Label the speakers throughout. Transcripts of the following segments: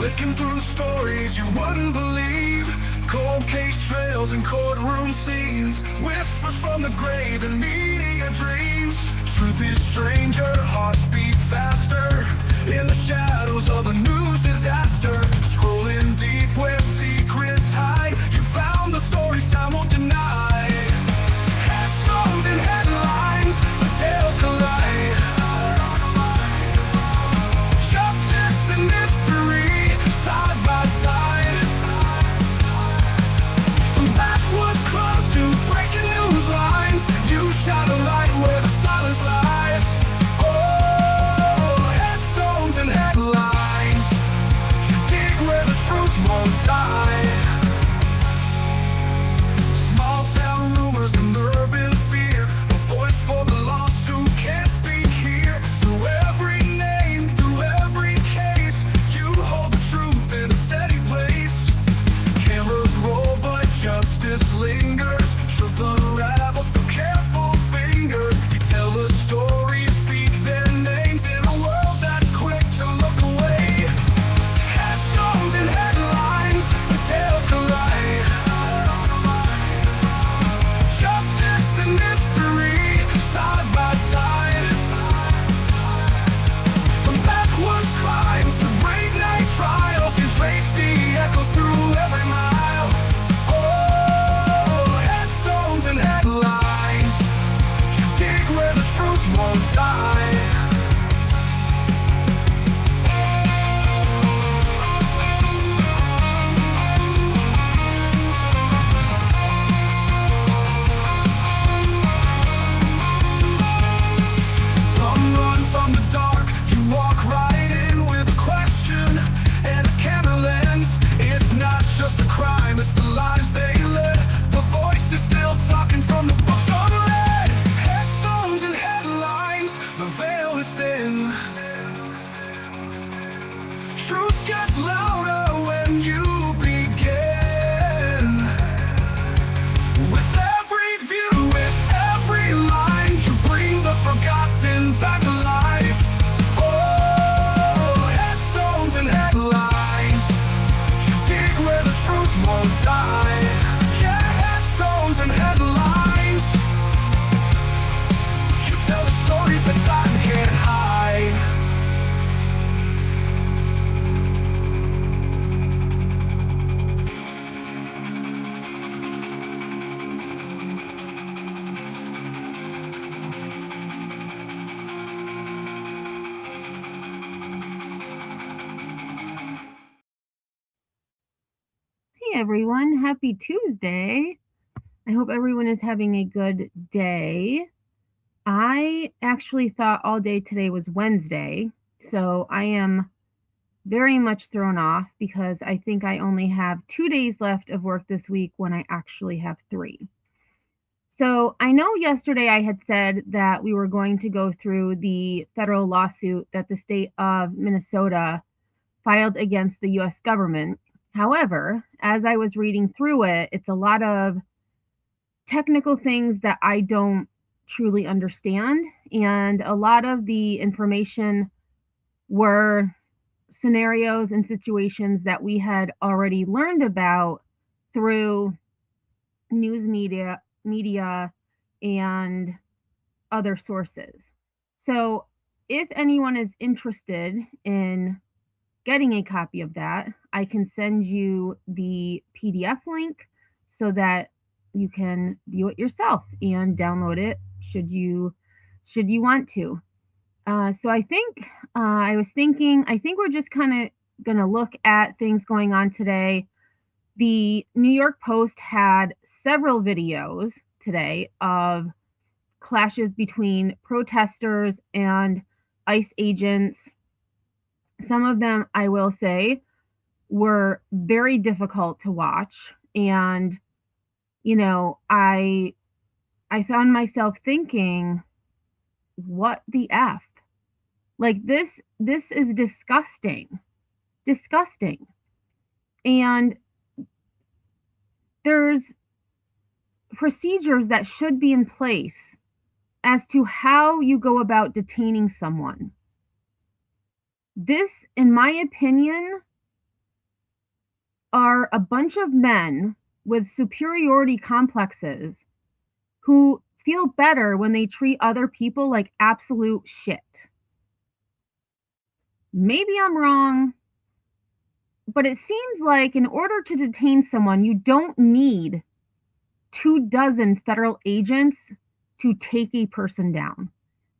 Speaker 1: Flicking through stories you wouldn't believe. Cold case trails and courtroom scenes. Whispers from the grave and media dreams. Truth is stranger, hearts beat faster. In the shadows of a news disaster. Scrolling deep where secrets hide. You found the stories time won't deny. Headstones and headlines, the tales collide. Justice and mystery, side by side. From backwoods clubs to breaking news lines, you shine a light where the silence lies. Oh, headstones and headlines, you dig where the truth won't die. Small town rumors and urban fear, a voice for the lost who can't speak here. Through every name, through every case, you hold the truth in a steady place. Cameras roll but justice lingers. Truth unravels through careful fingers. You tell a story, speak their names in a world that's quick to look away. Headstones and headlines, the tales collide. Justice and mystery, side by side. From backwoods crimes to great night trials, you trace the echoes through every mile. Oh, headstones and headlines, you dig where the truth won't die. Some run from the dark, you walk right in with a question and a camera lens. It's not just a crime, it's the lives they led. The voice is still talking from the books unread. Headstones and headlines, the veil is thin. Truth gets louder when you begin. With every view, with every line, you bring the forgotten back to life. Oh, headstones and headlines, you dig where the truth won't die. Yeah, headstones and headlines, you tell the stories that time can't hide.
Speaker 2: Hey everyone, happy Tuesday. I hope everyone is having a good day. I actually thought all day today was Wednesday, so I am very much thrown off because I think I only have 2 days left of work this week when I actually have 3. So I know yesterday I had said that we were going to go through the federal lawsuit that the state of Minnesota filed against the US government. However, as I was reading through it, it's a lot of technical things that I don't truly understand. And a lot of the information were scenarios and situations that we had already learned about through news media and other sources. So if anyone is interested in getting a copy of that, I can send you the PDF link so that you can view it yourself and download it should you want to. So I think I think we're just kind of going to look at things going on today. The New York Post had several videos today of clashes between protesters and ICE agents. Some of them, I will say, were very difficult to watch. And, you know, I found myself thinking, what the F? Like this is disgusting. Disgusting. And there's procedures that should be in place as to how you go about detaining someone. This, in my opinion, are a bunch of men with superiority complexes who feel better when they treat other people like absolute shit. Maybe I'm wrong, but it seems like in order to detain someone, you don't need 24 federal agents to take a person down.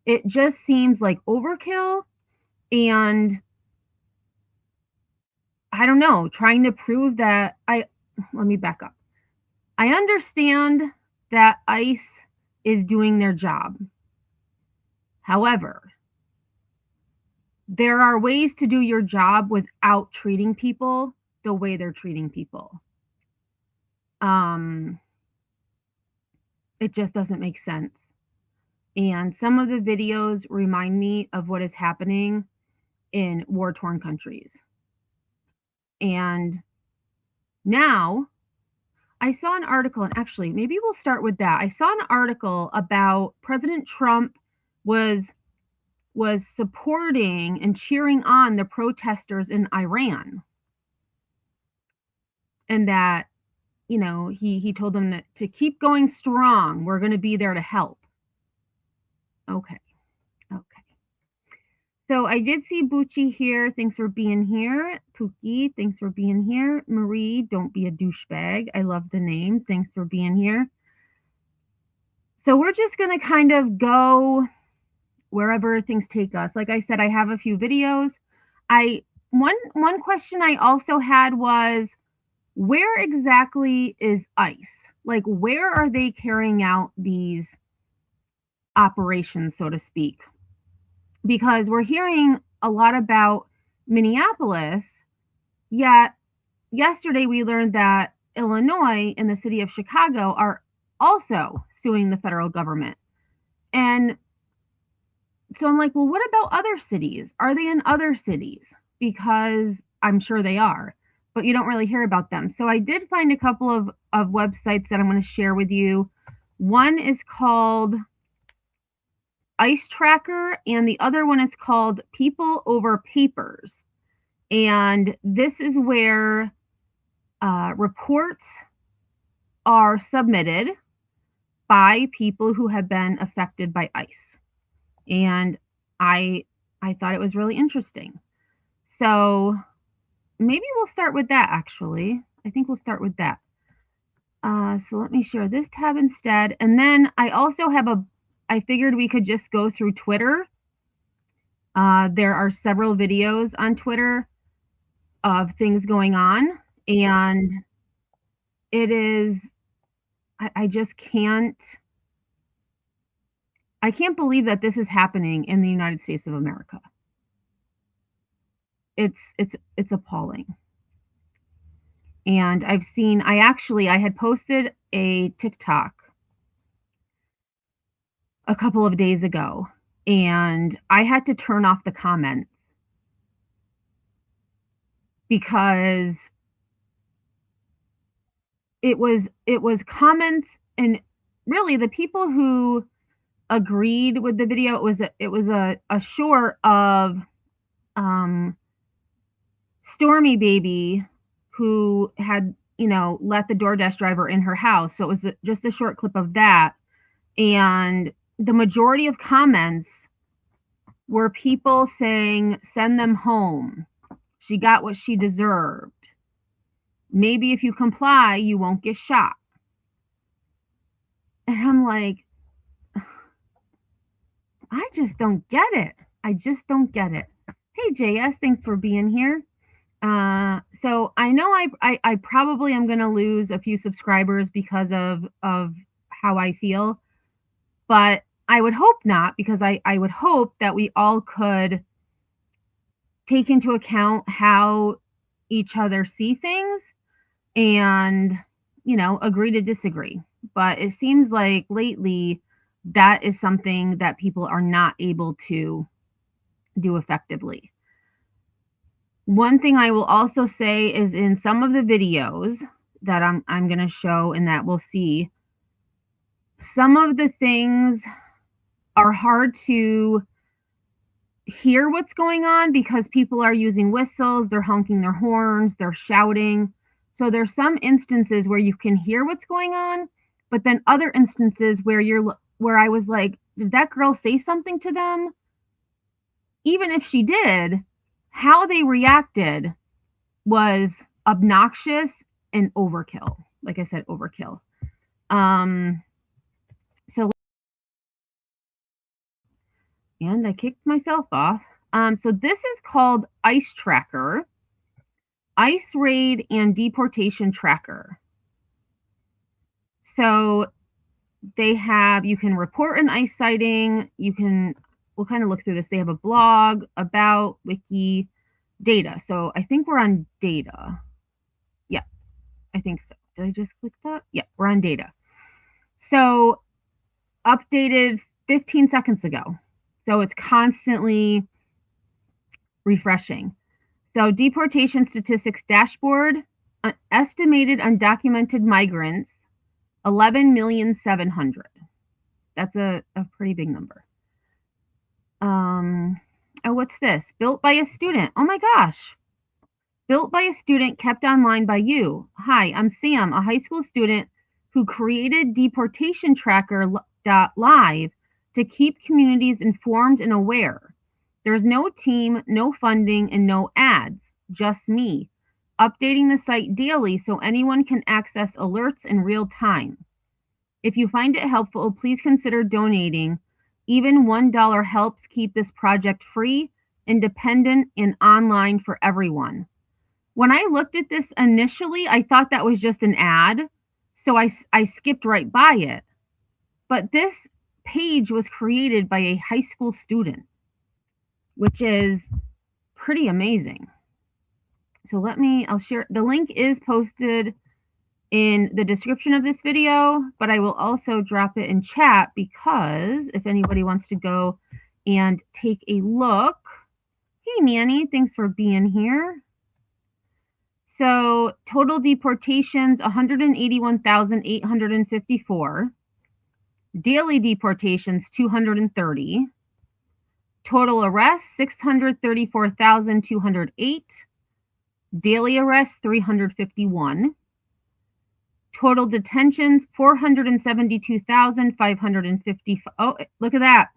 Speaker 2: It just seems like overkill, and I don't know, trying to prove that let me back up. I understand that ICE is doing their job. However, there are ways to do your job without treating people the way they're treating people. It just doesn't make sense. And some of the videos remind me of what is happening in war-torn countries. And now I saw an article, and actually, maybe we'll start with that. I saw an article about President Trump was supporting and cheering on the protesters in Iran. And that, you know, he told them to keep going strong. We're going to be there to help. Okay. So I did see Bucci here. Thanks for being here. Pookie, thanks for being here. Marie, don't be a douchebag. I love the name. Thanks for being here. So we're just going to kind of go wherever things take us. Like I said, I have a few videos. One question I also had was, where exactly is ICE? Like, where are they carrying out these operations, so to speak? Because we're hearing a lot about Minneapolis, yet yesterday we learned that Illinois and the city of Chicago are also suing the federal government. And so I'm like, well, what about other cities? Are they in other cities? Because I'm sure they are, but you don't really hear about them. So I did find a couple of websites that I'm going to share with you. One is called ICE Tracker, and the other one is called People Over Papers. And this is where reports are submitted by people who have been affected by ICE. And I thought it was really interesting. So maybe we'll start with that, actually. I think we'll start with that. So let me share this tab instead. And then I also have I figured we could just go through Twitter. There are several videos on Twitter of things going on. And it is, I just can't believe that this is happening in the United States of America. It's appalling. And I had posted a TikTok a couple of days ago, and I had to turn off the comments because it was comments, and really the people who agreed with the video, it was a short of Stormy Baby, who had, let the DoorDash driver in her house. So it was just a short clip of that. And the majority of comments were people saying, send them home. She got what she deserved. Maybe if you comply, you won't get shot. And I'm like, I just don't get it. I just don't get it. Hey, JS, thanks for being here. So I know I probably am going to lose a few subscribers because of how I feel, but I would hope not, because I would hope that we all could take into account how each other see things and, agree to disagree. But it seems like lately that is something that people are not able to do effectively. One thing I will also say is, in some of the videos that I'm going to show and that we'll see, some of the things are hard to hear what's going on because people are using whistles, they're honking their horns, they're shouting. So there's some instances where you can hear what's going on, but then other instances where I was like, did that girl say something to them? Even if she did, how they reacted was obnoxious and overkill. Like I said, overkill. So and I kicked myself off. So this is called ICE Tracker, ICE Raid and Deportation Tracker. So they have, you can report an ICE sighting. We'll kind of look through this. They have a blog, about, wiki, data. So I think we're on data. Yeah, I think so. Did I just click that? Yeah, we're on data. So updated 15 seconds ago. So it's constantly refreshing. So deportation statistics dashboard, estimated undocumented migrants, 11,700,000. That's a pretty big number. Oh, what's this? Built by a student. Oh my gosh. Built by a student, kept online by you. Hi, I'm Sam, a high school student who created Deportation Tracker live to keep communities informed and aware. There's no team, no funding, and no ads, just me, updating the site daily so anyone can access alerts in real time. If you find it helpful, please consider donating. Even $1 helps keep this project free, independent, and online for everyone. When I looked at this initially, I thought that was just an ad, so I skipped right by it. But this page was created by a high school student, which is pretty amazing. So I'll share, the link is posted in the description of this video, but I will also drop it in chat because if anybody wants to go and take a look. Hey, Manny, thanks for being here. So total deportations, 181,854. Daily deportations, 230. Total arrests, 634,208. Daily arrests, 351. Total detentions, 472,550. Oh, look at that.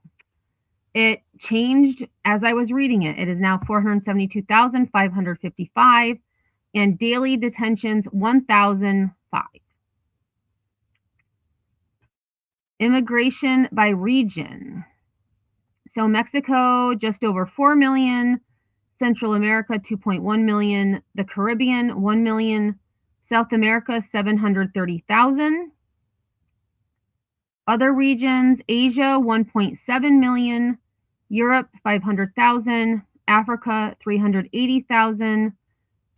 Speaker 2: It changed as I was reading it. It is now 472,555. And daily detentions, 1,005. Immigration by region. So Mexico, just over 4 million. Central America, 2.1 million. The Caribbean, 1 million. South America, 730,000. Other regions, Asia, 1.7 million. Europe, 500,000. Africa, 380,000.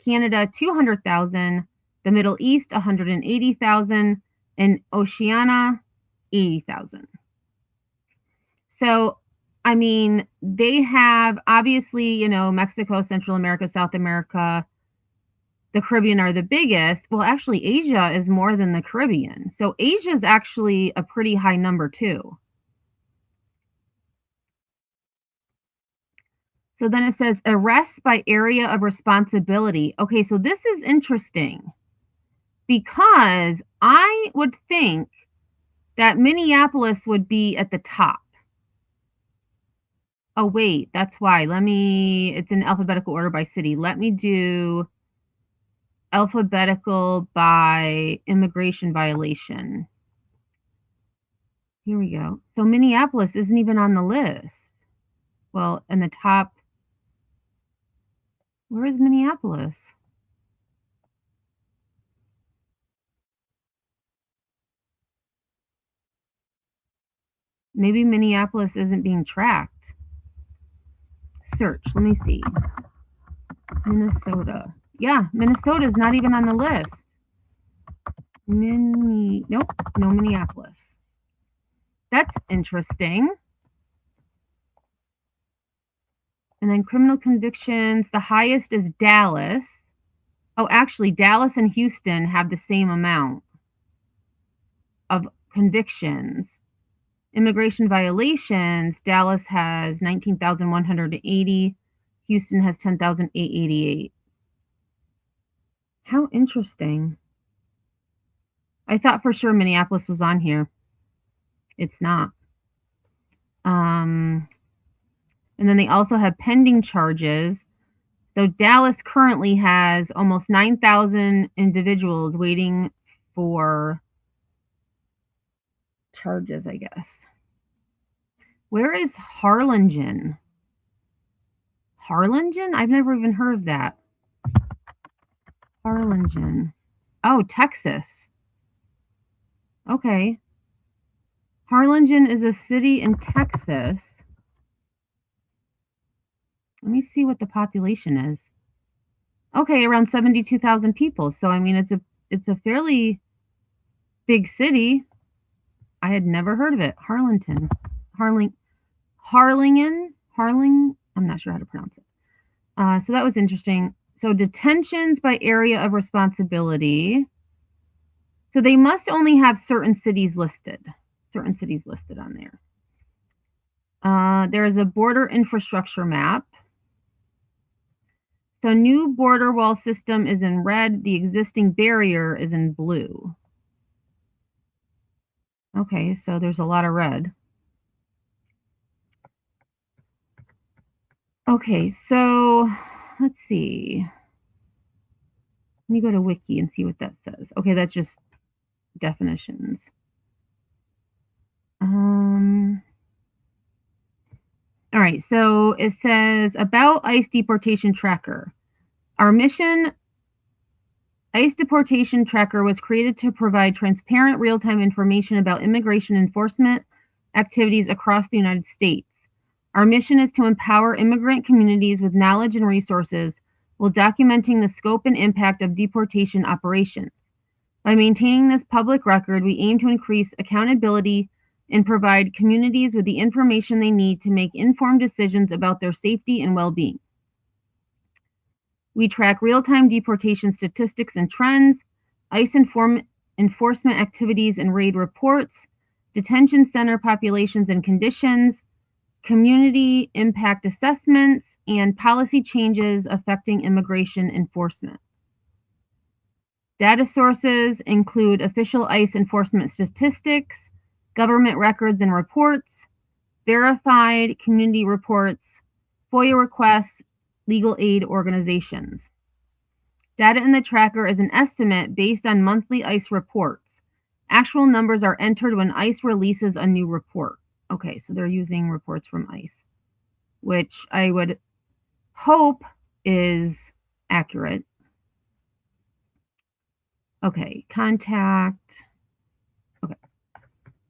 Speaker 2: Canada, 200,000. The Middle East, 180,000. And Oceania, 80,000. So, I mean, they have obviously, Mexico, Central America, South America, the Caribbean are the biggest. Well, actually, Asia is more than the Caribbean. So Asia is actually a pretty high number too. So then it says arrests by area of responsibility. Okay, so this is interesting because I would think that Minneapolis would be at the top. Oh, wait, that's why. It's in alphabetical order by city. Let me do alphabetical by immigration violation. Here we go. So Minneapolis isn't even on the list. Well, in the top, where is Minneapolis? Maybe Minneapolis isn't being tracked. Search, let me see. Minnesota. Yeah, Minnesota is not even on the list. Nope, no Minneapolis. That's interesting. And then criminal convictions, the highest is Dallas. Oh, actually, Dallas and Houston have the same amount of convictions. Immigration violations, Dallas has 19,180. Houston has 10,888. How interesting. I thought for sure Minneapolis was on here. It's not. And then they also have pending charges. So Dallas currently has almost 9,000 individuals waiting for charges, I guess. Where is Harlingen? Harlingen? I've never even heard of that. Harlingen. Oh, Texas. Okay. Harlingen is a city in Texas. Let me see what the population is. Okay, around 72,000 people. So I mean it's a fairly big city. I had never heard of it. Harlingen. I'm not sure how to pronounce it. So that was interesting. So detentions by area of responsibility. So they must only have certain cities listed on there. There is a border infrastructure map. So new border wall system is in red. The existing barrier is in blue. Okay, so there's a lot of red. Okay, so let's see. Let me go to Wiki and see what that says. Okay, that's just definitions. All right, so it says about ICE deportation tracker. Our mission, ICE deportation tracker was created to provide transparent real-time information about immigration enforcement activities across the United States. Our mission is to empower immigrant communities with knowledge and resources while documenting the scope and impact of deportation operations. By maintaining this public record, we aim to increase accountability and provide communities with the information they need to make informed decisions about their safety and well-being. We track real-time deportation statistics and trends, ICE enforcement activities and raid reports, detention center populations and conditions, community impact assessments, and policy changes affecting immigration enforcement. Data sources include official ICE enforcement statistics, government records and reports, verified community reports, FOIA requests, legal aid organizations. Data in the tracker is an estimate based on monthly ICE reports. Actual numbers are entered when ICE releases a new report. Okay, so they're using reports from ICE, which I would hope is accurate. Okay, contact. Okay,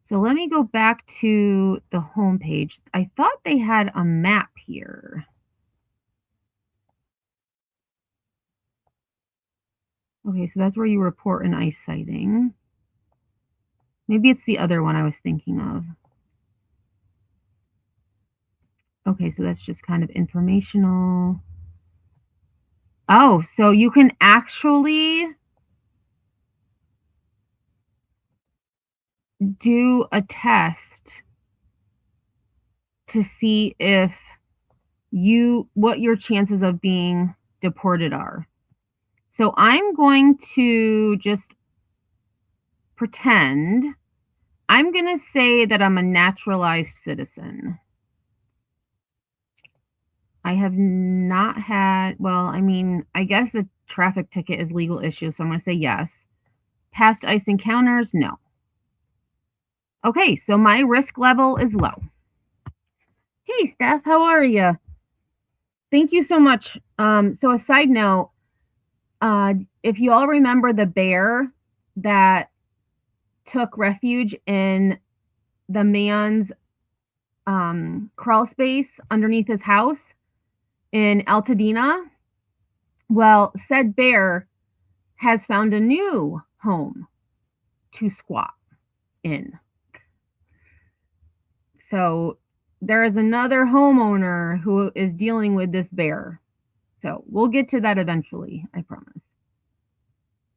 Speaker 2: so let me go back to the home page. I thought they had a map here. Okay, so that's where you report an ICE sighting. Maybe it's the other one I was thinking of. Okay, so that's just kind of informational. Oh, so you can actually do a test to see if what your chances of being deported are. So I'm going to just pretend. I'm going to say that I'm a naturalized citizen. I have not had, well, I mean, I guess a traffic ticket is legal issue, so I'm going to say yes. Past ICE encounters, no. Okay, so my risk level is low. Hey, Steph, how are you? Thank you so much. So a side note, if you all remember the bear that took refuge in the man's crawl space underneath his house in Altadena, well, said bear has found a new home to squat in. So there is another homeowner who is dealing with this bear. So we'll get to that eventually, I promise.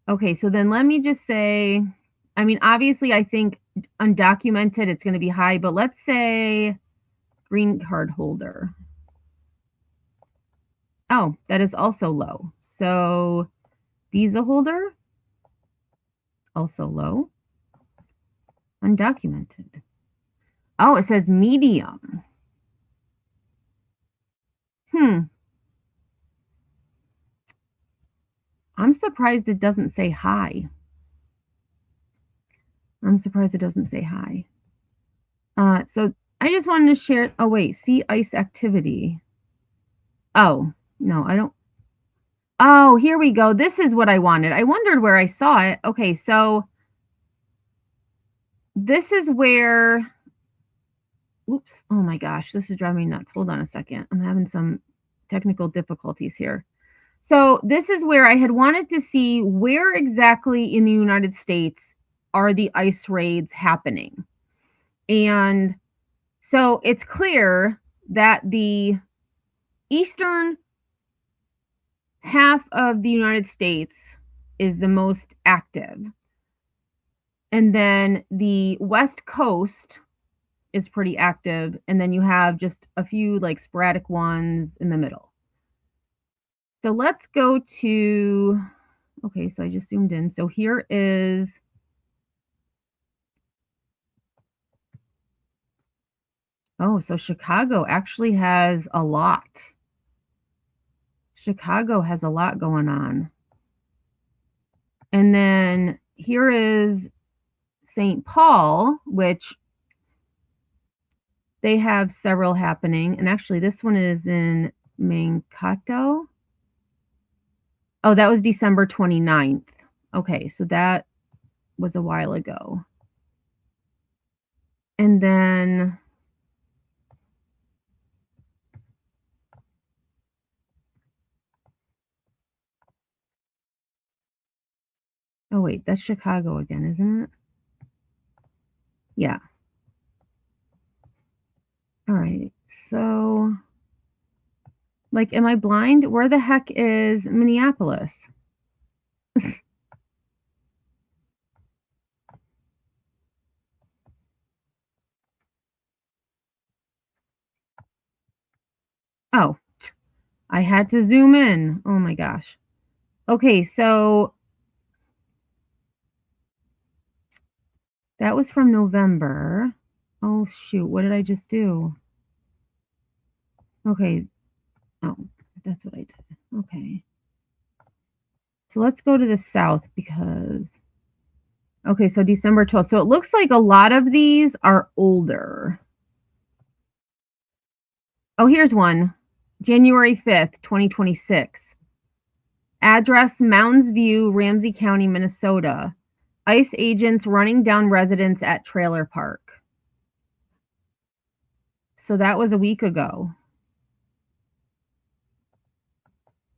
Speaker 2: Okay, so then let me just say, I mean, obviously I think undocumented, it's going to be high, but let's say green card holder. Oh, that is also low. So Visa holder, also low. Undocumented. Oh, it says medium. I'm surprised it doesn't say high. So I just wanted to share. Oh, wait. See ICE activity. Oh, no, I don't. Oh, here we go. This is what I wanted. I wondered where I saw it. Okay, so this is where. Oops. Oh my gosh, this is driving me nuts. Hold on a second. I'm having some technical difficulties here. So this is where I had wanted to see where exactly in the United States are the ICE raids happening. And so it's clear that the eastern half of the United States is the most active. And then the West Coast is pretty active. And then you have just a few like sporadic ones in the middle. So let's go to, okay, so I just zoomed in. So here is, oh, so Chicago actually has a lot. Chicago has a lot going on. And then here is St. Paul, which they have several happening. And actually, this one is in Mankato. Oh, that was December 29th. Okay, so that was a while ago. And then oh wait, that's Chicago again, isn't it? Yeah. All right. So like, am I blind? Where the heck is Minneapolis? Oh, I had to zoom in. Oh my gosh. Okay, so that was from November. Oh shoot, what did I just do? Okay. Oh, that's what I did. Okay. So let's go to the south because okay, so December 12th. So it looks like a lot of these are older. Oh, here's one. January 5th, 2026. Address Mounds View, Ramsey County, Minnesota. ICE agents running down residents at trailer park. So that was a week ago.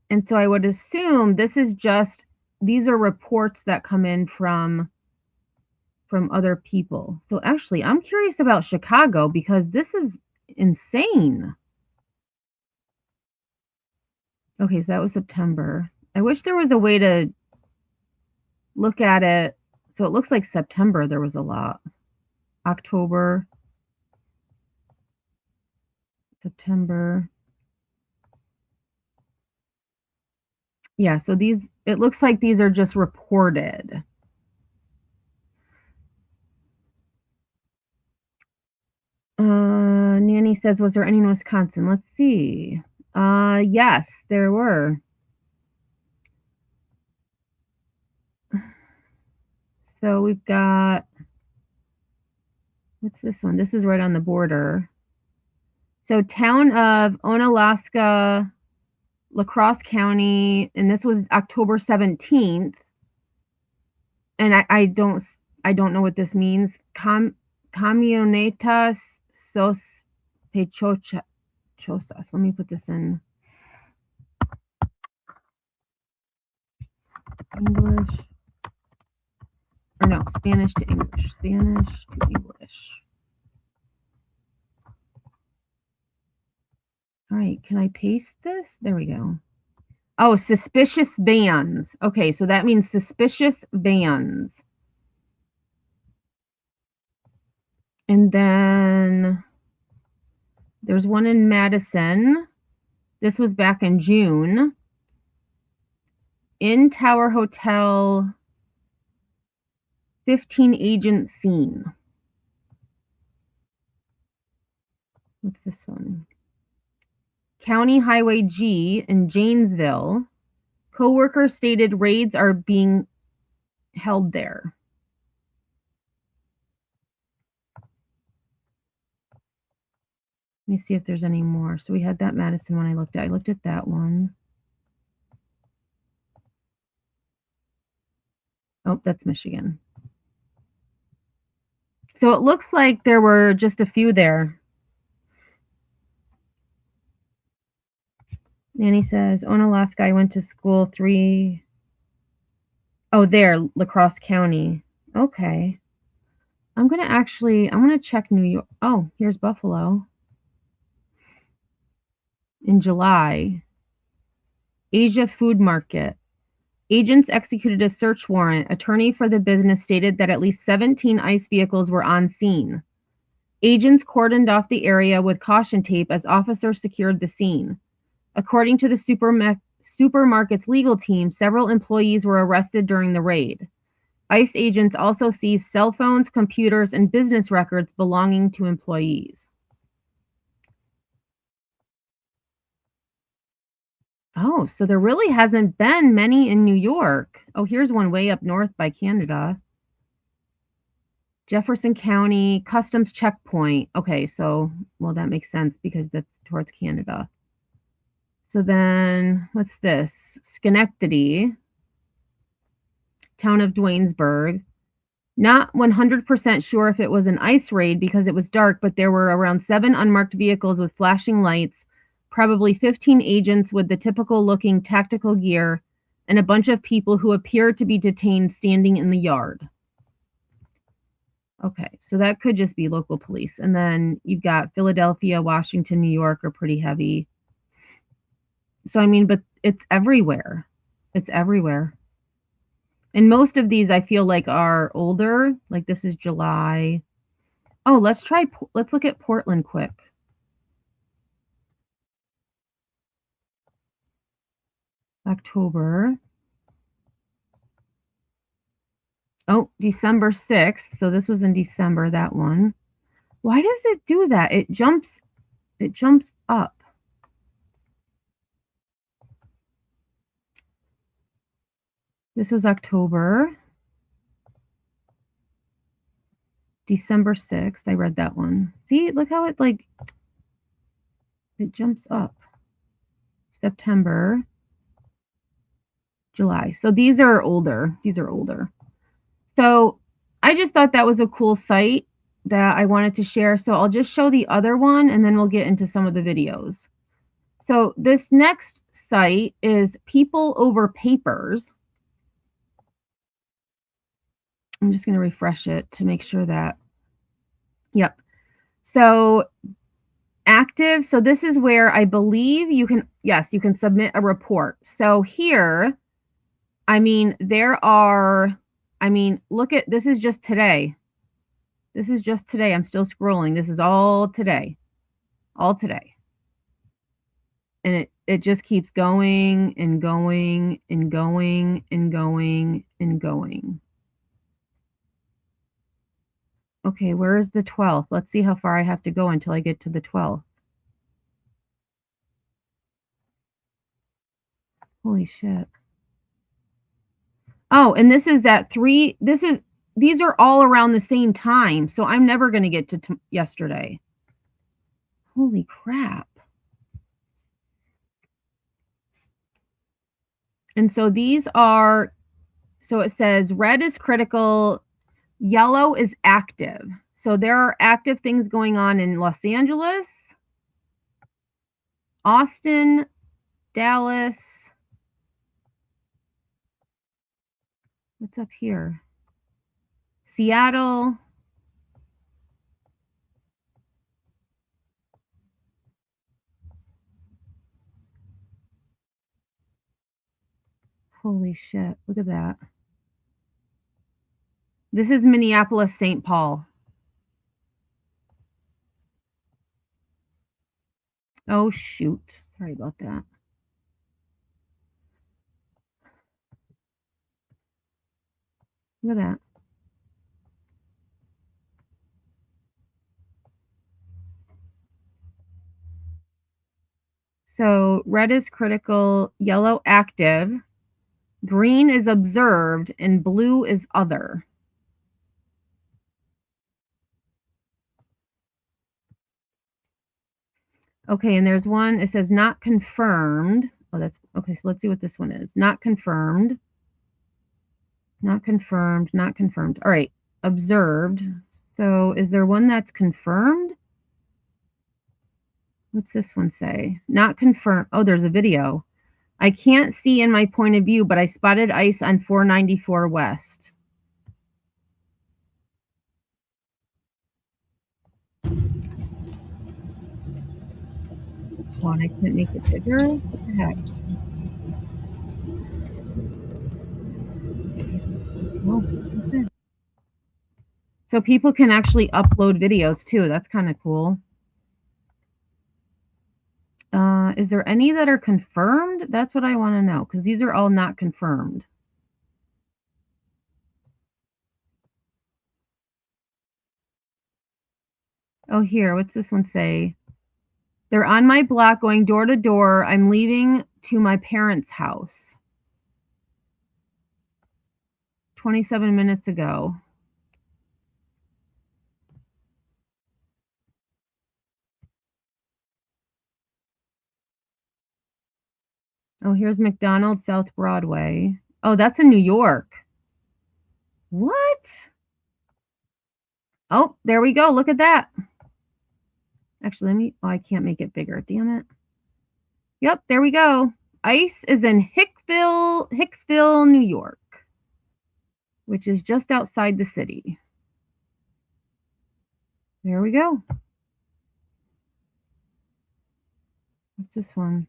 Speaker 2: And so I would assume this is just, these are reports that come in from other people. So actually, I'm curious about Chicago because this is insane. Okay, so that was September. I wish there was a way to look at it. So it looks like September there was a lot. October, September. Yeah, so these, it looks like these are just reported. Nanny says, was there any in Wisconsin? Let's see. Yes, there were. So we've got, what's this one? This is right on the border. So town of Onalaska, La Crosse County, and this was October 17th. And I don't know what this means. Camionetas sospechosas. Let me put this in English. Or no, Spanish to English. Spanish to English. All right, can I paste this? There we go. Oh, suspicious vans. Okay, so that means suspicious vans. And then there's one in Madison. This was back in June. in Tower Hotel, 15 agent scene. What's this one? County Highway G in Janesville. Coworkers stated raids are being held there. Let me see if there's any more. So we had that Madison one I looked at. I looked at that one. Oh, that's Michigan. So it looks like there were just a few there. Nanny says, Onalaska, I went to school 3. Oh, there, La Crosse County. Okay. I'm going to check New York. Oh, here's Buffalo. In July. Asia Food Market. Agents executed a search warrant. Attorney for the business stated that at least 17 ICE vehicles were on scene. Agents cordoned off the area with caution tape as officers secured the scene. According to the supermarket's legal team, several employees were arrested during the raid. ICE agents also seized cell phones, computers, and business records belonging to employees. Oh, so there really hasn't been many in New York. Oh, here's one way up north by Canada. Jefferson County Customs Checkpoint. Okay, so, well, that makes sense because that's towards Canada. So then, what's this? Schenectady, town of Duanesburg. Not 100% sure if it was an ICE raid because it was dark, but there were around 7 unmarked vehicles with flashing lights, probably 15 agents with the typical looking tactical gear, and a bunch of people who appeared to be detained standing in the yard. Okay, so that could just be local police. And then you've got Philadelphia, Washington, New York are pretty heavy. So, I mean, but it's everywhere. It's everywhere. And most of these I feel like are older. Like this is July. Oh, let's look at Portland quick. October. Oh, December 6th. So this was in December, that one. Why does it do that? It jumps up. This was October. December 6th. I read that one. See, look how it jumps up. September. July. So these are older. So I just thought that was a cool site that I wanted to share. So I'll just show the other one and then we'll get into some of the videos. So this next site is People Over Papers. I'm just going to refresh it to make sure that, yep. So active. So this is where I believe you can submit a report. So here, I mean, look at, this is just today. I'm still scrolling. This is all today. And it just keeps going and going and going and going and going. Okay, where is the 12th? Let's see how far I have to go until I get to the 12th. Holy shit. Oh, and this is at 3. These are all around the same time, so I'm never going to get to yesterday. Holy crap. And so these are, so it says red is critical, yellow is active. So there are active things going on in Los Angeles, Austin, Dallas. What's up here? Seattle. Holy shit. Look at that. This is Minneapolis, St. Paul. Oh, shoot. Sorry about that. Look at that. So red is critical, yellow active, green is observed, and blue is other. Okay, and there's one, it says not confirmed. Oh, that's okay. So let's see what this one is. Not confirmed. Not confirmed. Not confirmed. All right, observed. So is there one that's confirmed? What's this one say? Not confirmed. Oh, there's a video. I can't see in my point of view, but I spotted ice on 494 West. Oh, and I can't make it bigger? What the heck? Oh, okay. So people can actually upload videos too. That's kind of cool. Is there any that are confirmed? That's what I want to know, because these are all not confirmed. Oh, here, what's this one say? They're on my block going door to door. I'm leaving to my parents' house. 27 minutes ago. Oh, here's McDonald's South Broadway. Oh, that's in New York. What? Oh, there we go. Look at that. Actually, oh, I can't make it bigger. Damn it. Yep, there we go. ICE is in Hicksville, New York, which is just outside the city. There we go. What's this one?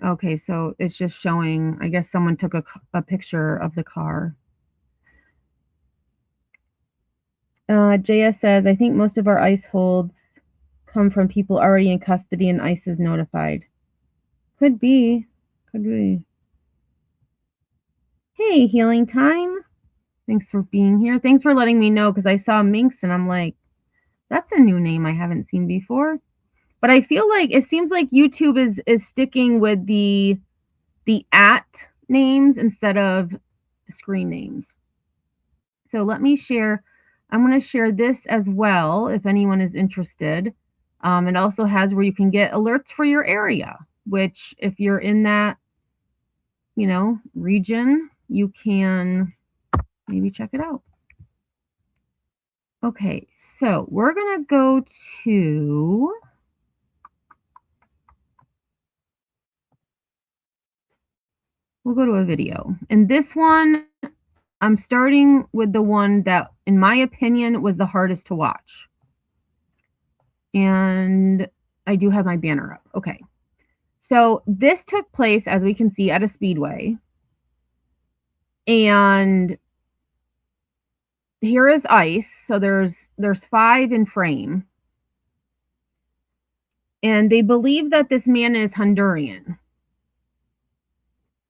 Speaker 2: Okay, so it's just showing, I guess someone took a picture of the car. JS says, I think most of our ICE holds come from people already in custody and ICE is notified. Could be. Could be. Hey, Healing Time. Thanks for being here. Thanks for letting me know, because I saw Minx and I'm like, that's a new name I haven't seen before. But I feel like it seems like YouTube is sticking with the at names instead of screen names. So let me share. I'm going to share this as well if anyone is interested. It also has where you can get alerts for your area, which if you're in that, region, you can maybe check it out. Okay, so we're going to go to a video. And this one, I'm starting with the one that, in my opinion, was the hardest to watch. And I do have my banner up. Okay. So this took place, as we can see, at a speedway. And here is ICE. So there's 5 in frame. And they believe that this man is Honduran.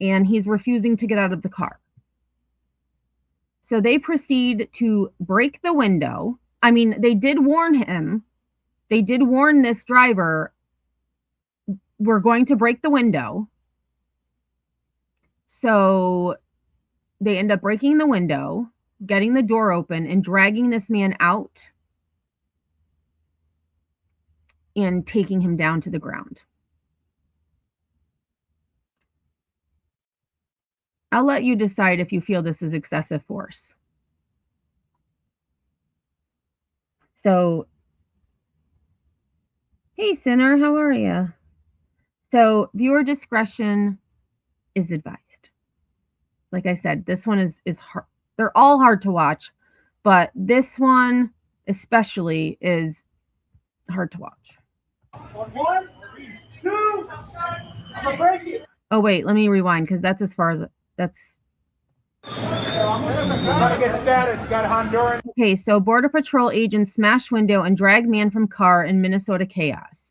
Speaker 2: And he's refusing to get out of the car. So they proceed to break the window. I mean, they did warn him. They did warn this driver, we're going to break the window. So they end up breaking the window, getting the door open, and dragging this man out and taking him down to the ground. I'll let you decide if you feel this is excessive force. So, hey, Sinner, how are you? So, viewer discretion is advised. Like I said, this one is hard. They're all hard to watch, but this one especially is hard to watch.
Speaker 3: 1, 2, I'm gonna break it.
Speaker 2: Oh wait, let me rewind because that's as far as that's.
Speaker 3: Trying to get status. Got Honduran.
Speaker 2: Okay, so Border Patrol agents smash window and drag man from car in Minnesota chaos.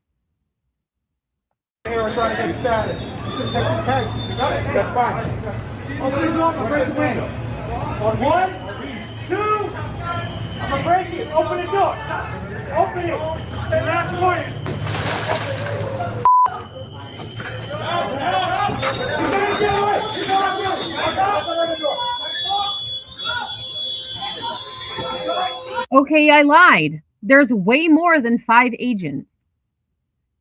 Speaker 3: Here we're trying to get status. Texas tag. That's fine. Open the door, I'm gonna break the window. On 1, 2, I'm gonna break it. Open the door. Open it. Last warning.
Speaker 2: Okay, I lied. There's way more than 5 agents.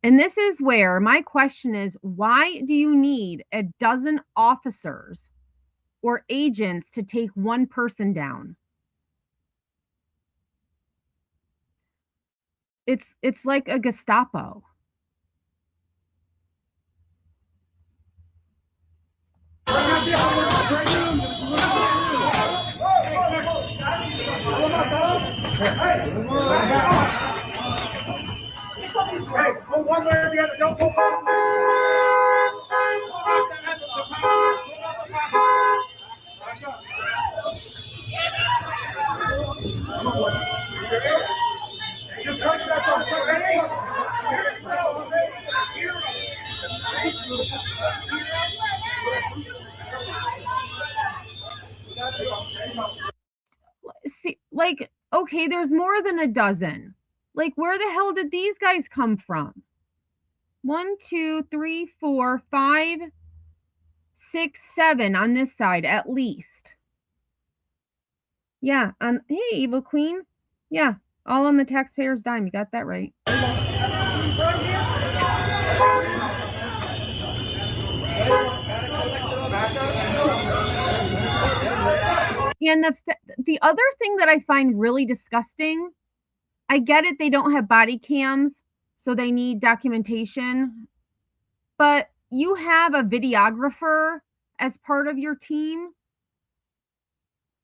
Speaker 2: And this is where my question is, why do you need a dozen officers or agents to take one person down? It's like a Gestapo.
Speaker 3: Hey, go one way or the other. Don't go back. Just cut that off.
Speaker 2: See, like, okay, there's more than a dozen. Like, where the hell did these guys come from? 1, 2, 3, 4, 5, 6, 7 on this side at least. Yeah, hey, Evil Queen. Yeah, all on the taxpayer's dime. You got that right. And the other thing that I find really disgusting, I get it, they don't have body cams, so they need documentation, but you have a videographer as part of your team?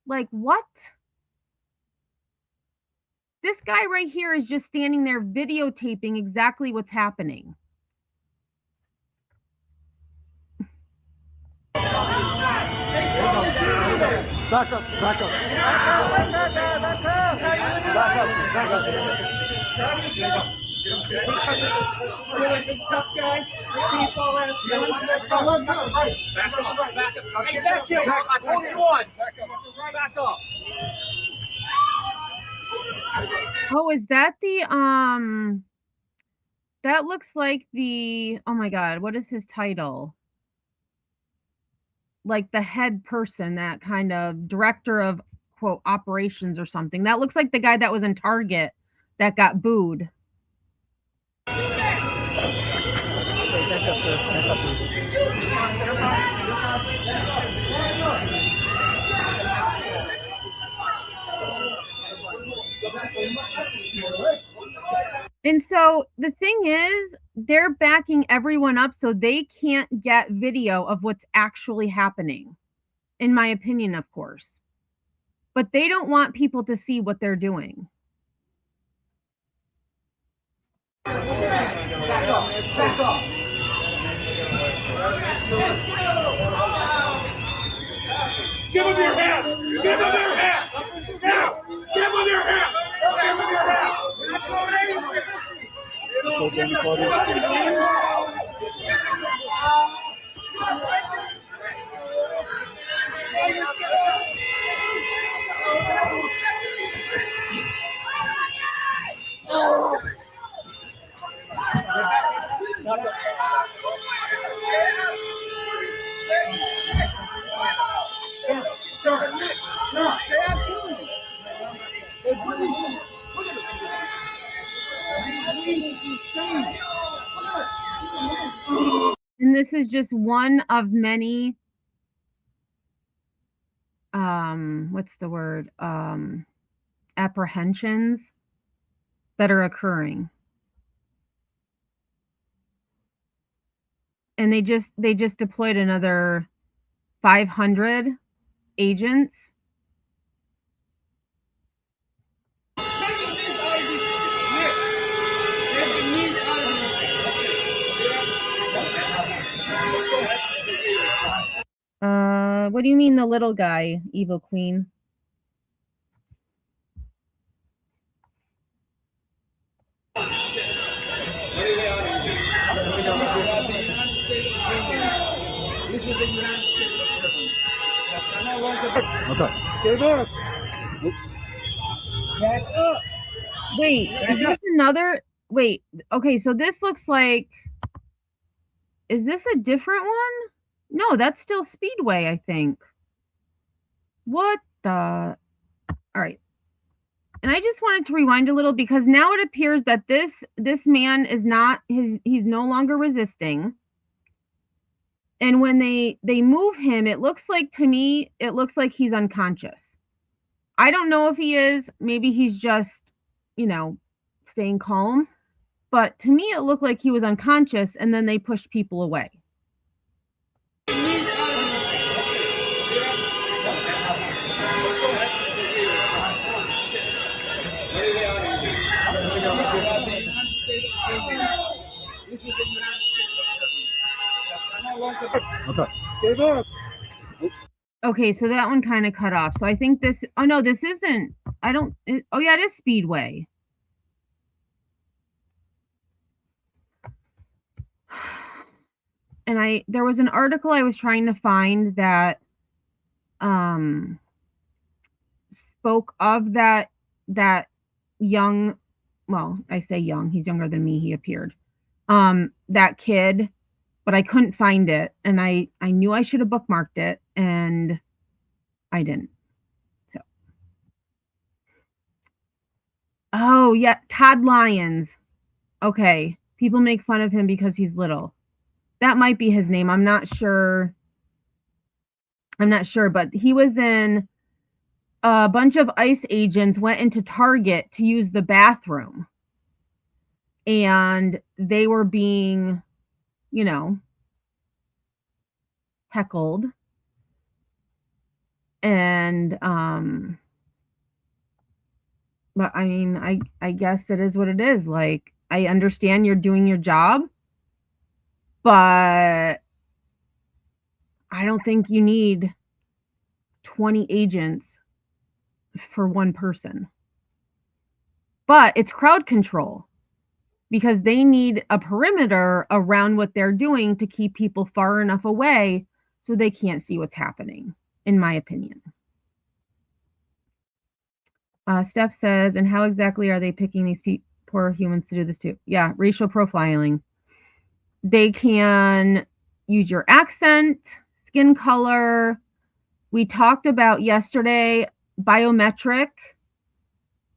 Speaker 2: Like, what? This guy right here is just standing there videotaping exactly what's happening.
Speaker 3: Back up, back up. Tough guy. People and exactly. Back up.
Speaker 2: Oh, is that the that looks like the, oh my god, what is his title? Like the head person, that kind of director of quote operations or something. That looks like the guy that was in Target that got booed. And so the thing is, they're backing everyone up so they can't get video of what's actually happening, in my opinion, of course. But they don't want people to see what they're doing.
Speaker 3: Back up. Give him your hat! Give him your hat! Now! Give him your hat! Give him your hat! We're not going anywhere! Just open the father.
Speaker 2: And this is just one of many, what's the word? Apprehensions that are occurring. And they just deployed another 500 agents. What do you mean the little guy, Evil Queen?
Speaker 3: Stay back. Back up.
Speaker 2: Wait, is this another? Wait, okay, so this looks like. Is this a different one? No, that's still Speedway, I think. What the? All right. And I just wanted to rewind a little because now it appears that this man is not he's no longer resisting. And when they move him, it looks like to me it looks like he's unconscious. I don't know if he is, maybe he's just, staying calm, but to me it looked like he was unconscious and then they pushed people away.
Speaker 3: Stay back.
Speaker 2: Okay, so that one kind of cut off. So I think this, oh no, this isn't, oh yeah, it is Speedway. And there was an article I was trying to find that spoke of that young, well, I say young, he's younger than me, he appeared. That kid, but I couldn't find it, and I knew I should have bookmarked it, and I didn't. So, oh yeah, Todd Lyons. Okay, people make fun of him because he's little. That might be his name. I'm not sure, but he was in a bunch of ICE agents went into Target to use the bathroom, and they were being, heckled. And but I mean, I guess it is what it is. Like, I understand you're doing your job, but I don't think you need 20 agents for one person. But it's crowd control because they need a perimeter around what they're doing to keep people far enough away so they can't see what's happening, in my opinion. Steph says, and how exactly are they picking these poor humans to do this too? Yeah, racial profiling. They can use your accent, skin color. We talked about yesterday biometric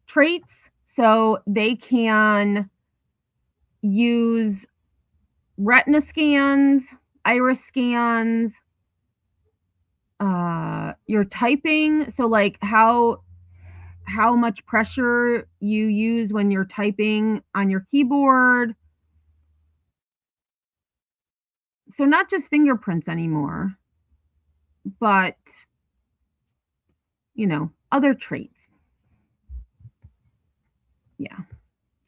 Speaker 2: traits. So they can use retina scans, iris scans, your typing. So like how much pressure you use when you're typing on your keyboard. So not just fingerprints anymore, but, other traits. Yeah.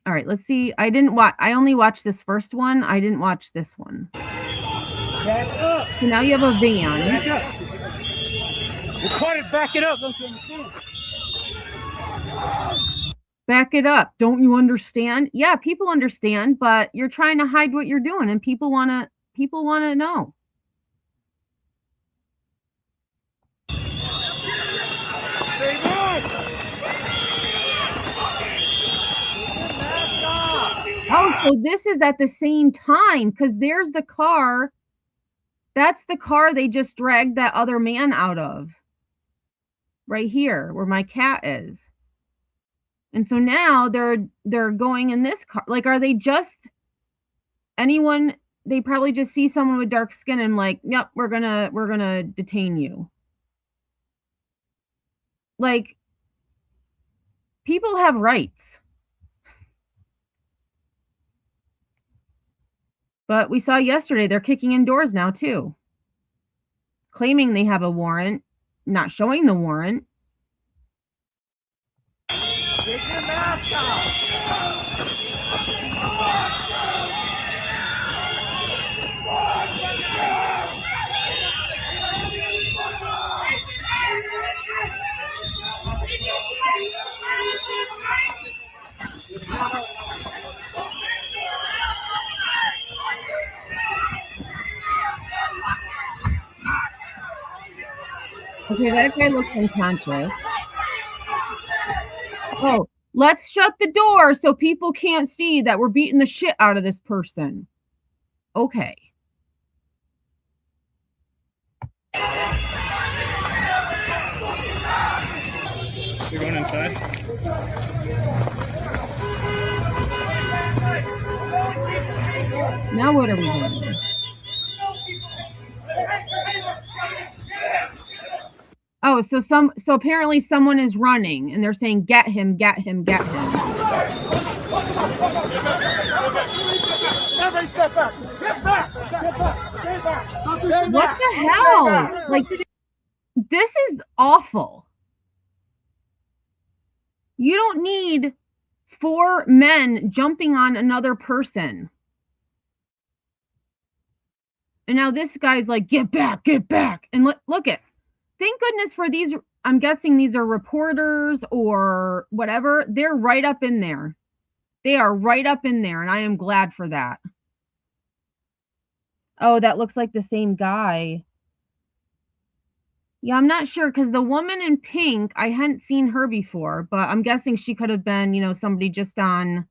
Speaker 2: All right, let's see. I only watched this first one. I didn't watch this one.
Speaker 3: Back up.
Speaker 2: So now you have a van.
Speaker 3: Back up. Record it, back it up. Don't you understand?
Speaker 2: Back it up. Don't you understand? Yeah, people understand, but you're trying to hide what you're doing, and people want to know.
Speaker 3: Stay back.
Speaker 2: Oh, so this is at the same time, because there's the car. That's the car they just dragged that other man out of. Right here, where my cat is. And so now they're going in this car. Like, are they just anyone? They probably just see someone with dark skin and like, yep, we're gonna detain you. Like, people have rights. But we saw yesterday they're kicking in doors now too. Claiming they have a warrant, not showing the warrant.
Speaker 3: Take your mask off.
Speaker 2: Okay, that guy looks unconscious. Oh, let's shut the door so people can't see that we're beating the shit out of this person. Okay.
Speaker 3: You're going inside?
Speaker 2: Now what are we doing? Oh, so apparently someone is running and they're saying, get him, get him, get him.
Speaker 3: Everybody step back! Get back! Get back! Stay back!
Speaker 2: What the hell? Like, this is awful. You don't need 4 men jumping on another person. And now this guy's like, get back, get back. And look at, thank goodness for these, I'm guessing these are reporters or whatever. They're right up in there. They are right up in there, and I am glad for that. Oh, that looks like the same guy. Yeah, I'm not sure, because the woman in pink, I hadn't seen her before, but I'm guessing she could have been, you know, somebody just on...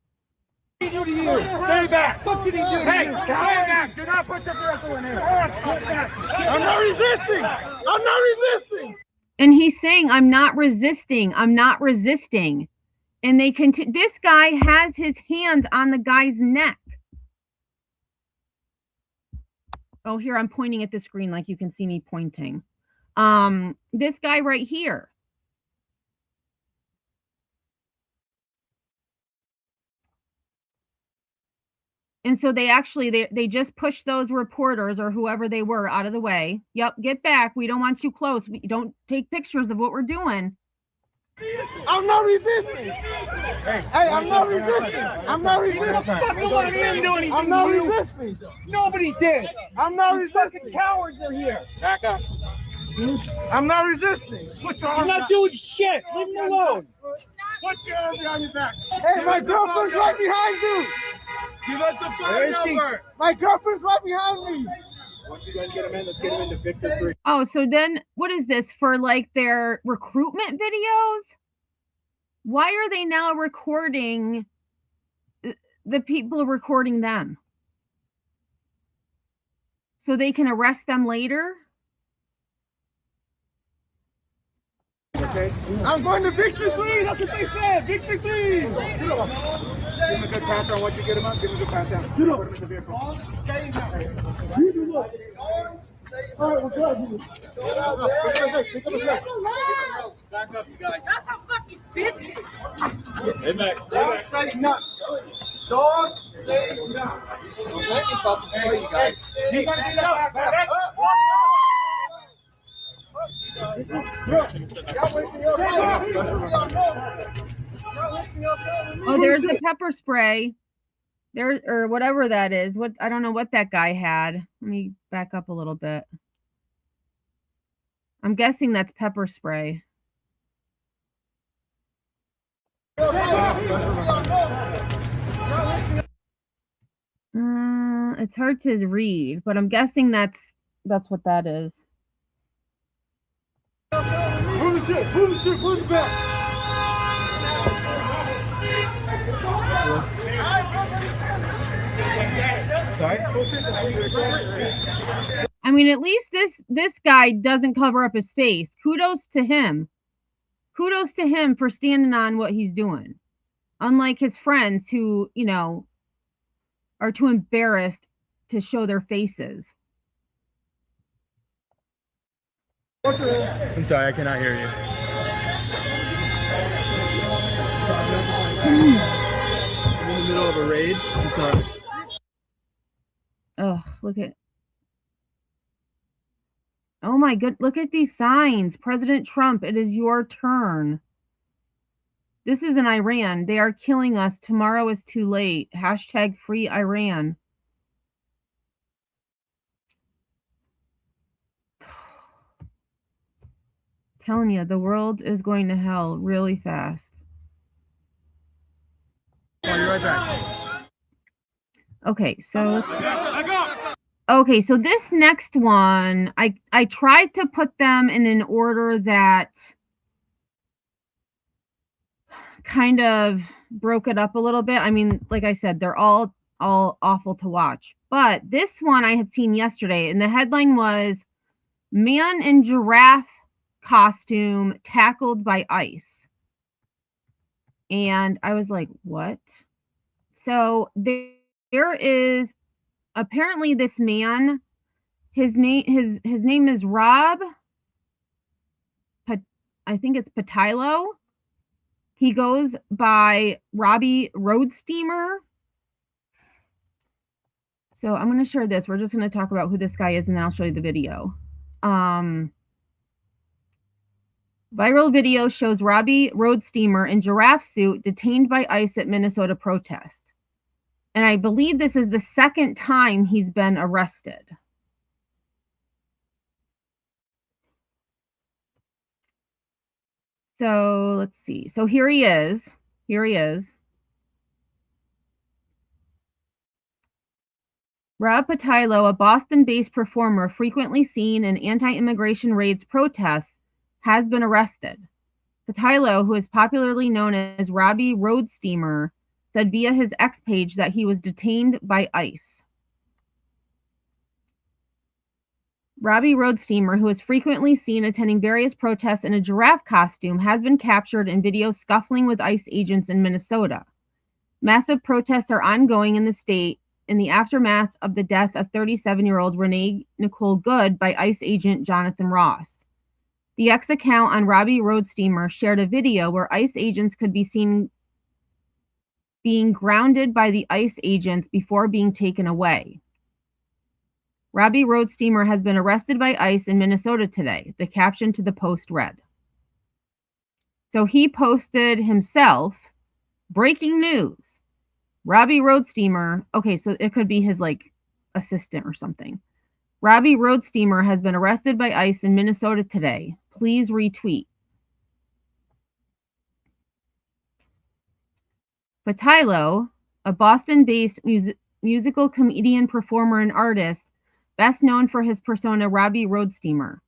Speaker 3: What did he do to you? Stay back! What did he do to you? Hey, stay back! Do not put your vehicle in here! I'm not resisting! I'm not resisting!
Speaker 2: And he's saying, I'm not resisting. I'm not resisting. And they continue. This guy has his hands on the guy's neck. Oh, here, I'm pointing at the screen like you can see me pointing. This guy right here. And so they actually, they just pushed those reporters or whoever they were out of the way. Yep, get back. We don't want you close. We don't take pictures of what we're doing.
Speaker 3: I'm not resisting. Hey, I'm not resisting. I'm not resisting. I'm not resisting. Nobody did. I'm not resisting. Cowards are here. Back up. I'm not resisting. I'm not doing shit. Leave me alone. Put your arm behind your back. Hey, my girlfriend's right behind you. Give us a phone number. My girlfriend's right behind me. Once you guys get him in, let's get him into Victor 3.
Speaker 2: Oh, so then what is this for, like their recruitment videos? Why are they now recording the people recording them? So they can arrest them later?
Speaker 3: Okay. I'm going to Victor 3. That's what they said. Victor 3. Give him a good pat down. Once you get him up, give him a good pat down. Put him in the vehicle. You do what? All right, we're good. Back up, you guys.
Speaker 4: That's a fucking bitch.
Speaker 3: Hey, Mac. Don't say nothing. Don't say nothing. Hey, you guys. You gotta get up. Back up.
Speaker 2: Oh, there's the pepper spray. There, or whatever that is. What, I don't know what that guy had. Let me back up a little bit. I'm guessing that's pepper spray. It's hard to read, but I'm guessing that's what that is.
Speaker 3: Move the shit, move the shit, move the back. Sorry?
Speaker 2: I mean, at least this guy doesn't cover up his face. Kudos to him. Kudos to him for standing on what he's doing. Unlike his friends who, you know, are too embarrassed to show their faces.
Speaker 3: I'm sorry, I cannot hear you. I'm in the middle of a raid. I'm sorry.
Speaker 2: Oh, look at. Oh my good, look at these signs. President Trump, it is your turn. This is in Iran. They are killing us. Tomorrow is too late. Hashtag free Iran. Telling you, the world is going to hell really fast.
Speaker 3: I'll be right back.
Speaker 2: Okay, so Okay, so this next one, I tried to put them in an order that kind of broke it up a little bit. I mean, like I said, they're all awful to watch. But this one I had seen yesterday, and the headline was "Man in Giraffe Costume Tackled by ICE." And I was like, what? So there is apparently this man, his name is Rob, I think it's Patilo. He goes by Robbie Road Steamer. So I'm going to share this. We're just going to talk about who this guy is, and then I'll show you the video. Viral video shows Robbie Road Steamer in giraffe suit detained by ICE at Minnesota protest. And I believe this is the second time he's been arrested. So let's see. So here he is. Here he is. Rob Patilo, a Boston-based performer frequently seen in anti-immigration raids protests, has been arrested. Patilo, who is popularly known as Robbie Road Steamer, said via his X page that he was detained by ICE. Robbie Road Steamer, who is frequently seen attending various protests in a giraffe costume, has been captured in video scuffling with ICE agents in Minnesota. Massive protests are ongoing in the state in the aftermath of the death of 37-year-old Renee Nicole Good by ICE agent Jonathan Ross. The X account on Robbie Road Steamer shared a video where ICE agents could be seen being grounded by the ICE agents before being taken away. Robbie Road Steamer has been arrested by ICE in Minnesota today, the caption to the post read. So he posted himself, breaking news. Robbie Road Steamer, okay, so it could be his like assistant or something. Robbie Road Steamer has been arrested by ICE in Minnesota today. Please retweet. Patilo, a Boston-based musical comedian, performer, and artist, best known for his persona Robbie Road Steamer.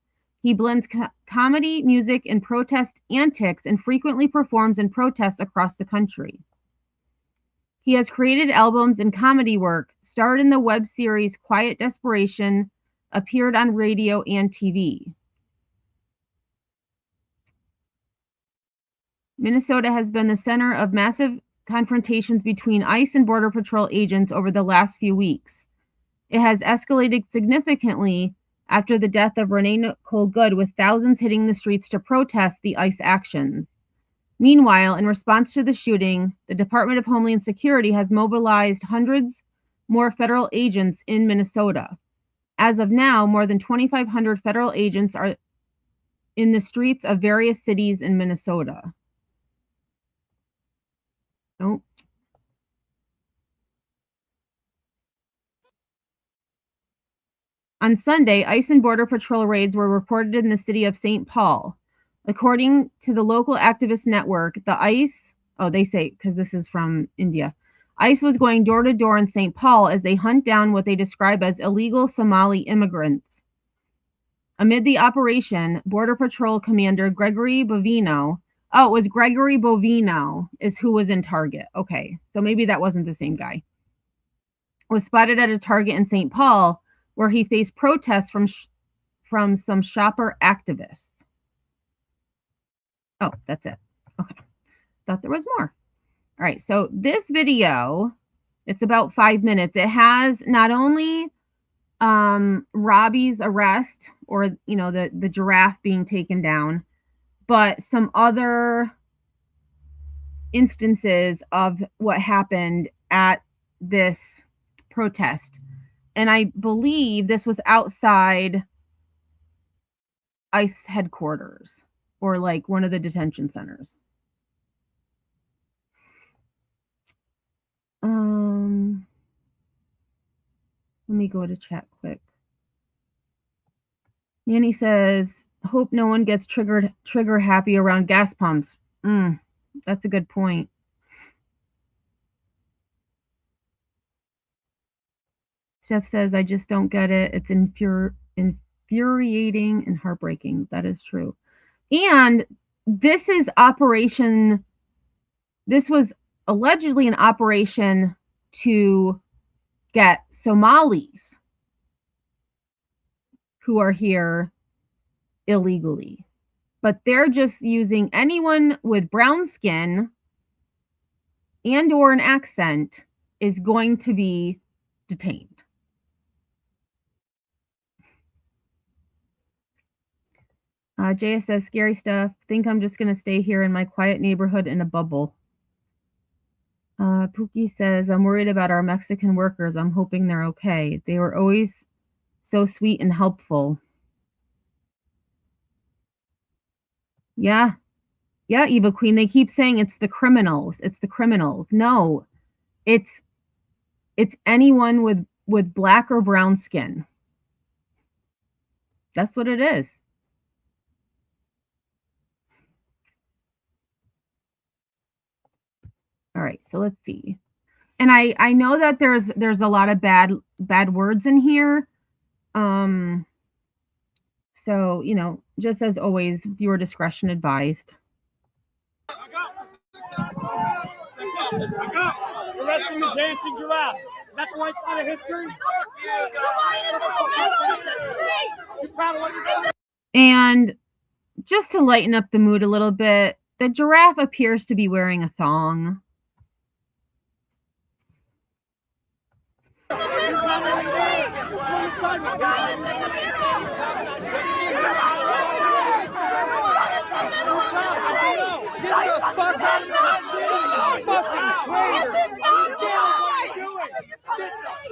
Speaker 2: He blends comedy, music, and protest antics and frequently performs in protests across the country. He has created albums and comedy work, starred in the web series Quiet Desperation, appeared on radio and TV. Minnesota has been the center of massive confrontations between ICE and Border Patrol agents over the last few weeks. It has escalated significantly after the death of Renee Nicole Good, with thousands hitting the streets to protest the ICE actions. Meanwhile, in response to the shooting, the Department of Homeland Security has mobilized hundreds more federal agents in Minnesota. As of now, more than 2,500 federal agents are in the streets of various cities in Minnesota. Oh. On Sunday, ICE and Border Patrol raids were reported in the city of St. Paul. According to the local activist network, the ICE, they say, because this is from India, ICE was going door to door in St. Paul as they hunt down what they describe as illegal Somali immigrants. Amid the operation, Border Patrol Commander Gregory Bovino, it was Gregory Bovino is who was in target. Okay, so maybe that wasn't the same guy. Was spotted at a Target in St. Paul where he faced protests from some shopper activists. Oh, that's it. Okay. Thought there was more. All right. So this video, it's about 5 minutes. It has not only Robbie's arrest, or, you know, the giraffe being taken down, but some other instances of what happened at this protest. And I believe this was outside ICE headquarters, or like one of the detention centers. Let me go to chat quick. Nanny says, hope no one gets trigger happy around gas pumps. That's a good point. Jeff says, I just don't get it. It's infuriating and heartbreaking. That is true. And this was allegedly an operation to get Somalis who are here illegally. But they're just using anyone with brown skin and or an accent is going to be detained. JS says, scary stuff. Think I'm just going to stay here in my quiet neighborhood in a bubble. Pookie says, I'm worried about our Mexican workers. I'm hoping they're okay. They were always so sweet and helpful. Yeah. Yeah, Eva Queen. They keep saying it's the criminals. It's the criminals. No, it's anyone with black or brown skin. That's what it is. All right, so let's see. And I know that there's a lot of bad words in here. So, you know, just as always, viewer discretion advised.
Speaker 3: I got arresting the dancing giraffe. That's the right side of history. You're proud of what you're doing?
Speaker 2: And just to lighten up the mood a little bit, the giraffe appears to be wearing a thong.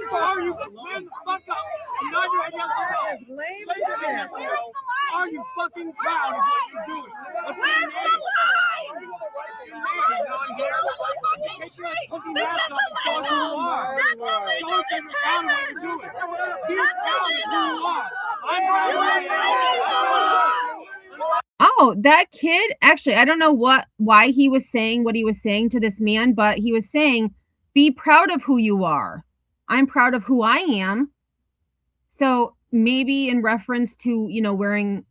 Speaker 3: Are you man the fuck up? Are you fucking proud of what you're doing?
Speaker 4: Where's the line? This is illegal. That's illegal detention. That's illegal.
Speaker 2: Oh, that kid, actually, I don't know why he was saying what he was saying to this man, but he was saying, be proud of who you are. I'm proud of who I am. So maybe in reference to, you know, wearing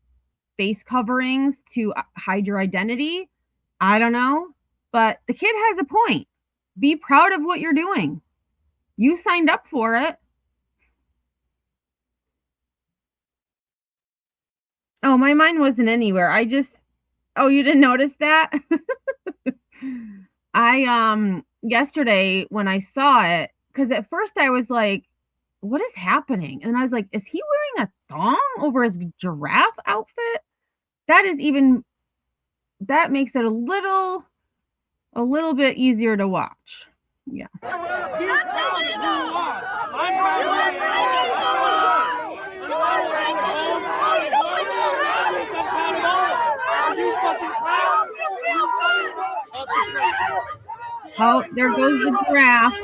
Speaker 2: face coverings to hide your identity. I don't know. But the kid has a point. Be proud of what you're doing. You signed up for it. Oh, my mind wasn't anywhere. Oh, you didn't notice that? Yesterday when I saw it, because at first I was like, what is happening? And I was like, is he wearing a thong over his giraffe outfit? That makes it a little bit easier to watch. Yeah. Oh, there goes the giraffe.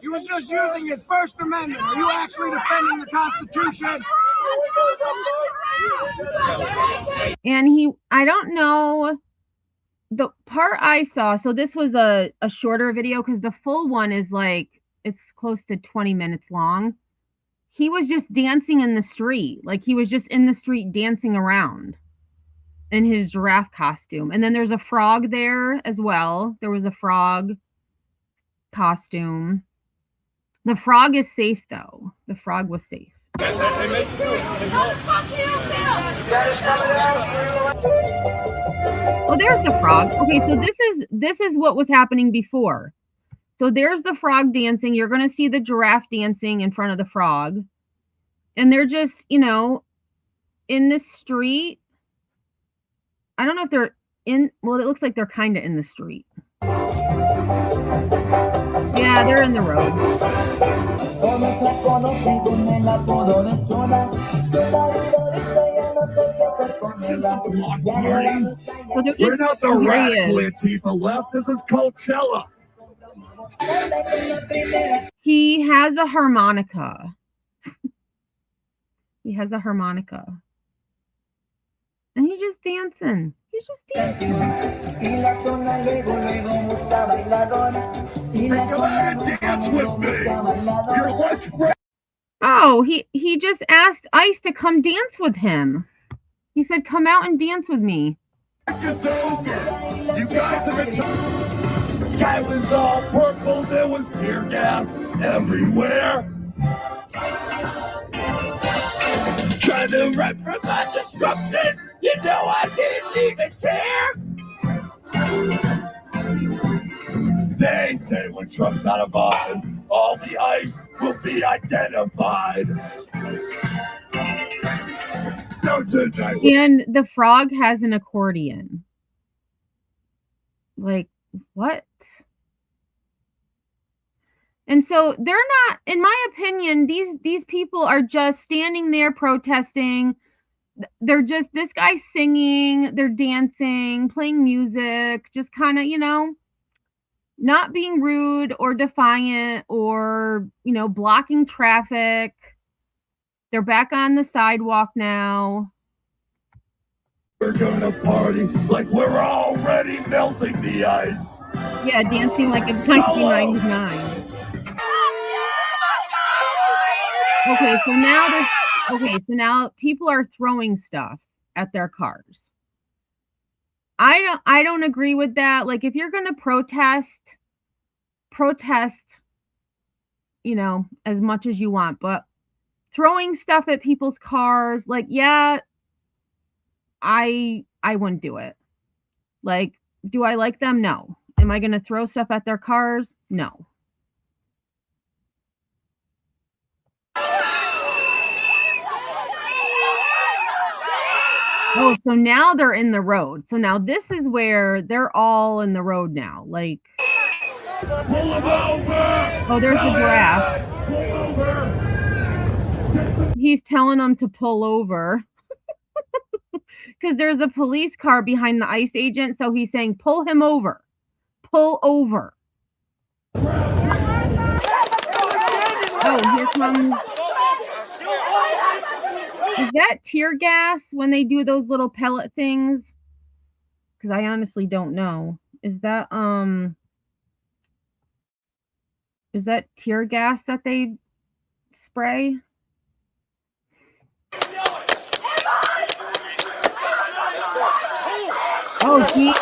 Speaker 3: He was just using his First Amendment. Are you actually defending the Constitution?
Speaker 2: And I don't know, the part I saw, so this was a shorter video because the full one is like, it's close to 20 minutes long. He was just dancing in the street. Like he was just in the street dancing around in his giraffe costume. And then there's a frog there as well. There was a frog costume. The frog is safe though. The frog was safe. Oh, there's the frog. Okay, so this is what was happening before. So there's the frog dancing. You're going to see the giraffe dancing in front of the frog. And they're just, you know, in the street. I don't know if they're well, it looks like they're kind of in the street. Yeah, they're in the road.
Speaker 1: We're not the radical Antifa left. This is Coachella.
Speaker 2: He has a harmonica. He has a harmonica. And he's just dancing. He's just dancing. Oh, he just asked Ice to come dance with him. He said, "Come out and dance with me."
Speaker 1: It's over. You guys have been. The sky was all purple. There was tear gas everywhere. Trying to run from my destruction. You know I didn't even care. They say when Trump's out of office, all the ice will be identified. So tonight,
Speaker 2: And the frog has an accordion. Like, what? And so they're not, in my opinion, these people are just standing there protesting. They're just, this guy's singing, they're dancing, playing music, just kind of, not being rude or defiant or, blocking traffic. They're back on the sidewalk now.
Speaker 1: we're gonna party like we're already melting the ice.
Speaker 2: Yeah, dancing like it's 1999. Okay, so now people are throwing stuff at their cars. I don't agree with that. Like, if you're going to protest, as much as you want, but throwing stuff at people's cars, like, yeah, I wouldn't do it. Like, do I like them? No. Am I going to throw stuff at their cars? No. Oh, so now they're in the road. So now this is where they're all in the road now. Like,
Speaker 1: Pull them over!
Speaker 2: oh, there's the giraffe.
Speaker 1: Pull over!
Speaker 2: He's telling them to pull over because there's a police car behind the ICE agent. So he's saying, pull him over. Pull over. Oh, here comes. Is that tear gas when they do those little pellet things? Because I honestly don't know. Is that tear gas that they spray? Oh, geez.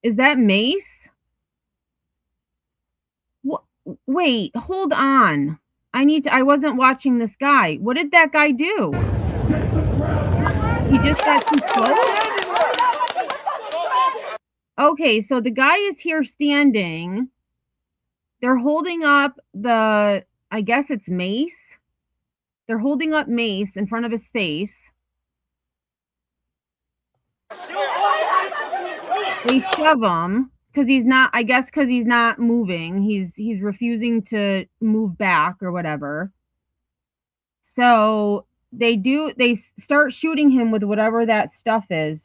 Speaker 2: Is that mace? Wait, hold on. I wasn't watching this guy. What did that guy do? He just got too close? Okay, so the guy is here standing. They're holding up I guess it's mace. They're holding up mace in front of his face. They shove him because he's not moving. He's refusing to move back or whatever. So they start shooting him with whatever that stuff is.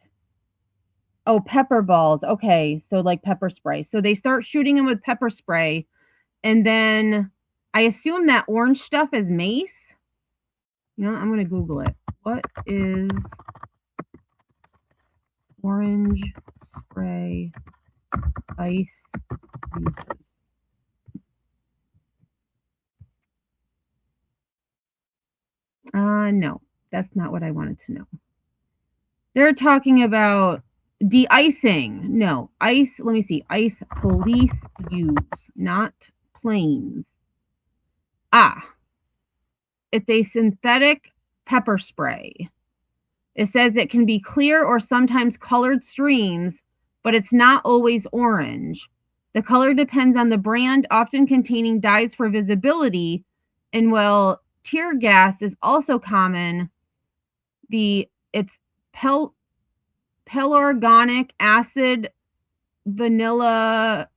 Speaker 2: Oh, pepper balls. Okay, so like pepper spray. So they start shooting him with pepper spray, and then I assume that orange stuff is mace. I'm going to Google it. What is orange spray ice uses? No, that's not what I wanted to know. They're talking about de-icing. No, ice, let me see. Ice police use, not planes. It's a synthetic pepper spray. It says it can be clear or sometimes colored streams, but it's not always orange. The color depends on the brand, often containing dyes for visibility. And while tear gas is also common, it's pelargonic acid vinylamide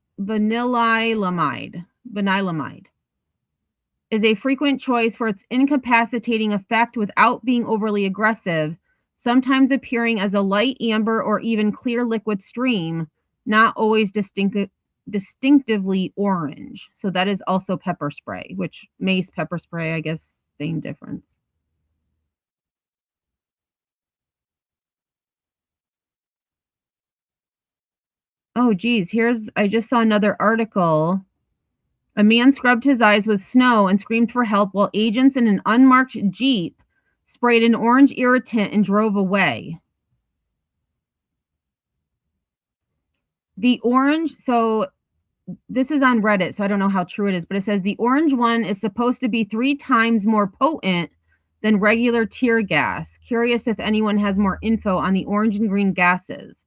Speaker 2: is a frequent choice for its incapacitating effect without being overly aggressive, sometimes appearing as a light amber or even clear liquid stream, not always distinctively orange. So that is also pepper spray, which mace pepper spray, I guess, same difference. Oh, geez. I just saw another article. A man scrubbed his eyes with snow and screamed for help while agents in an unmarked Jeep sprayed an orange irritant and drove away. The orange, so this is on Reddit, so I don't know how true it is, but it says the orange one is supposed to be 3 times more potent than regular tear gas. Curious if anyone has more info on the orange and green gases.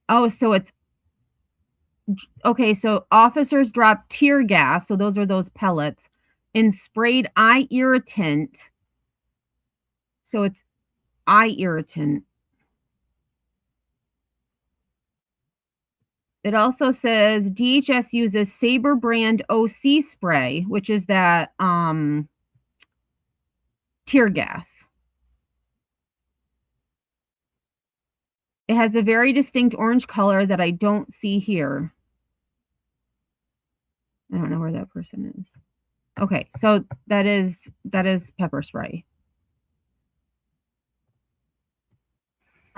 Speaker 2: Oh, so it's okay. So officers dropped tear gas, so those are those pellets, and sprayed eye irritant. So it's eye irritant. It also says DHS uses Sabre brand OC spray, which is that tear gas. It has a very distinct orange color that I don't see here. I don't know where that person is. Okay, so that is pepper spray.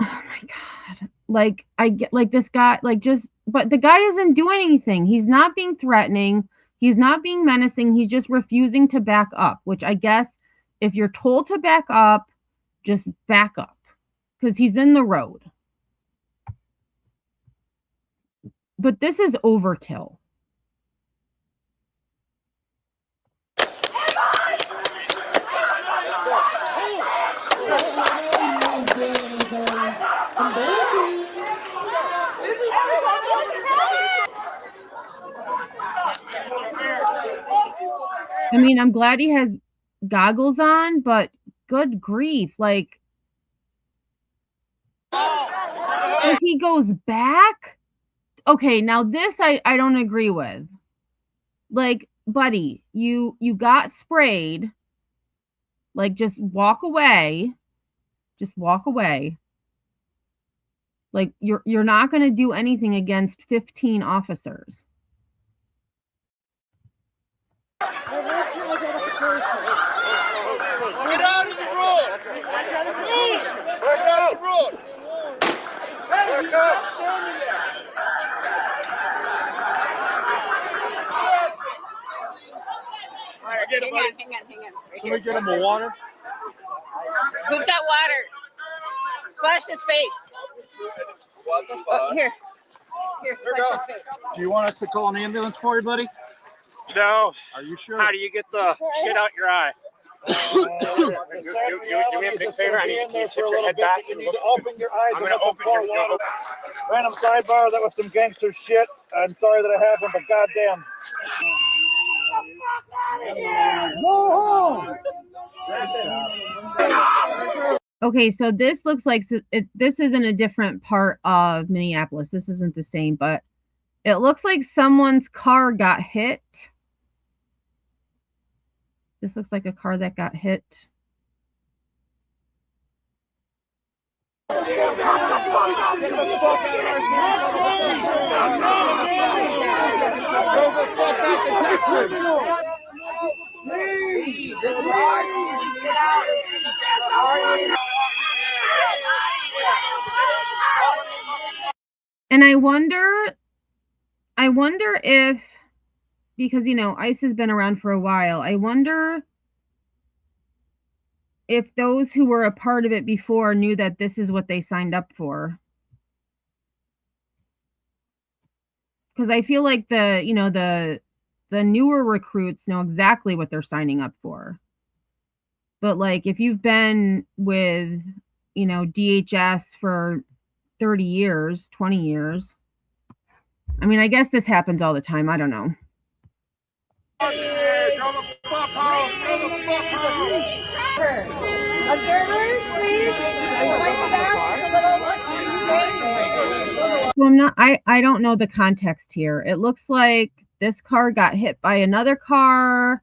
Speaker 2: Oh my God. Like, I get, like, this guy, like, just, but the guy doesn't do anything. He's not being threatening. He's not being menacing. He's just refusing to back up, which I guess if you're told to back up, just back up because he's in the road. But this is overkill. I mean, I'm glad he has goggles on, but good grief. Like, if he goes back, okay, now this I don't agree with. Like, buddy, you got sprayed. Like, just walk away. Just walk away. Like, you're not going to do anything against 15 officers.
Speaker 3: Get out of the road! Move! Back out of the road! Hey, he's not standing there! Alright, hang on. Can we get him a water?
Speaker 5: Who's got water? Splash his face. Oh, here. Splash his face.
Speaker 3: Do you want us to call an ambulance for you, buddy?
Speaker 6: No.
Speaker 3: Are you sure?
Speaker 6: How do you get the shit out your eye?
Speaker 3: The sad reality is it's going to be in there for a little bit, but you need to open your eyes and let them pour water. Random sidebar, that was some gangster shit. I'm sorry that it happened, but goddamn. Go home!
Speaker 2: Okay, so this looks like this is in a different part of Minneapolis. This isn't the same, but it looks like someone's car got hit. This looks like a car that got hit. And I wonder if, because, you know, ICE has been around for a while, I wonder if those who were a part of it before knew that this is what they signed up for. Because I feel like the newer recruits know exactly what they're signing up for. But like, if you've been with, you know, DHS for 30 years, 20 years, I mean, I guess this happens all the time. I don't know.
Speaker 5: Observers, please.
Speaker 2: So I don't know the context here. It looks like this car got hit by another car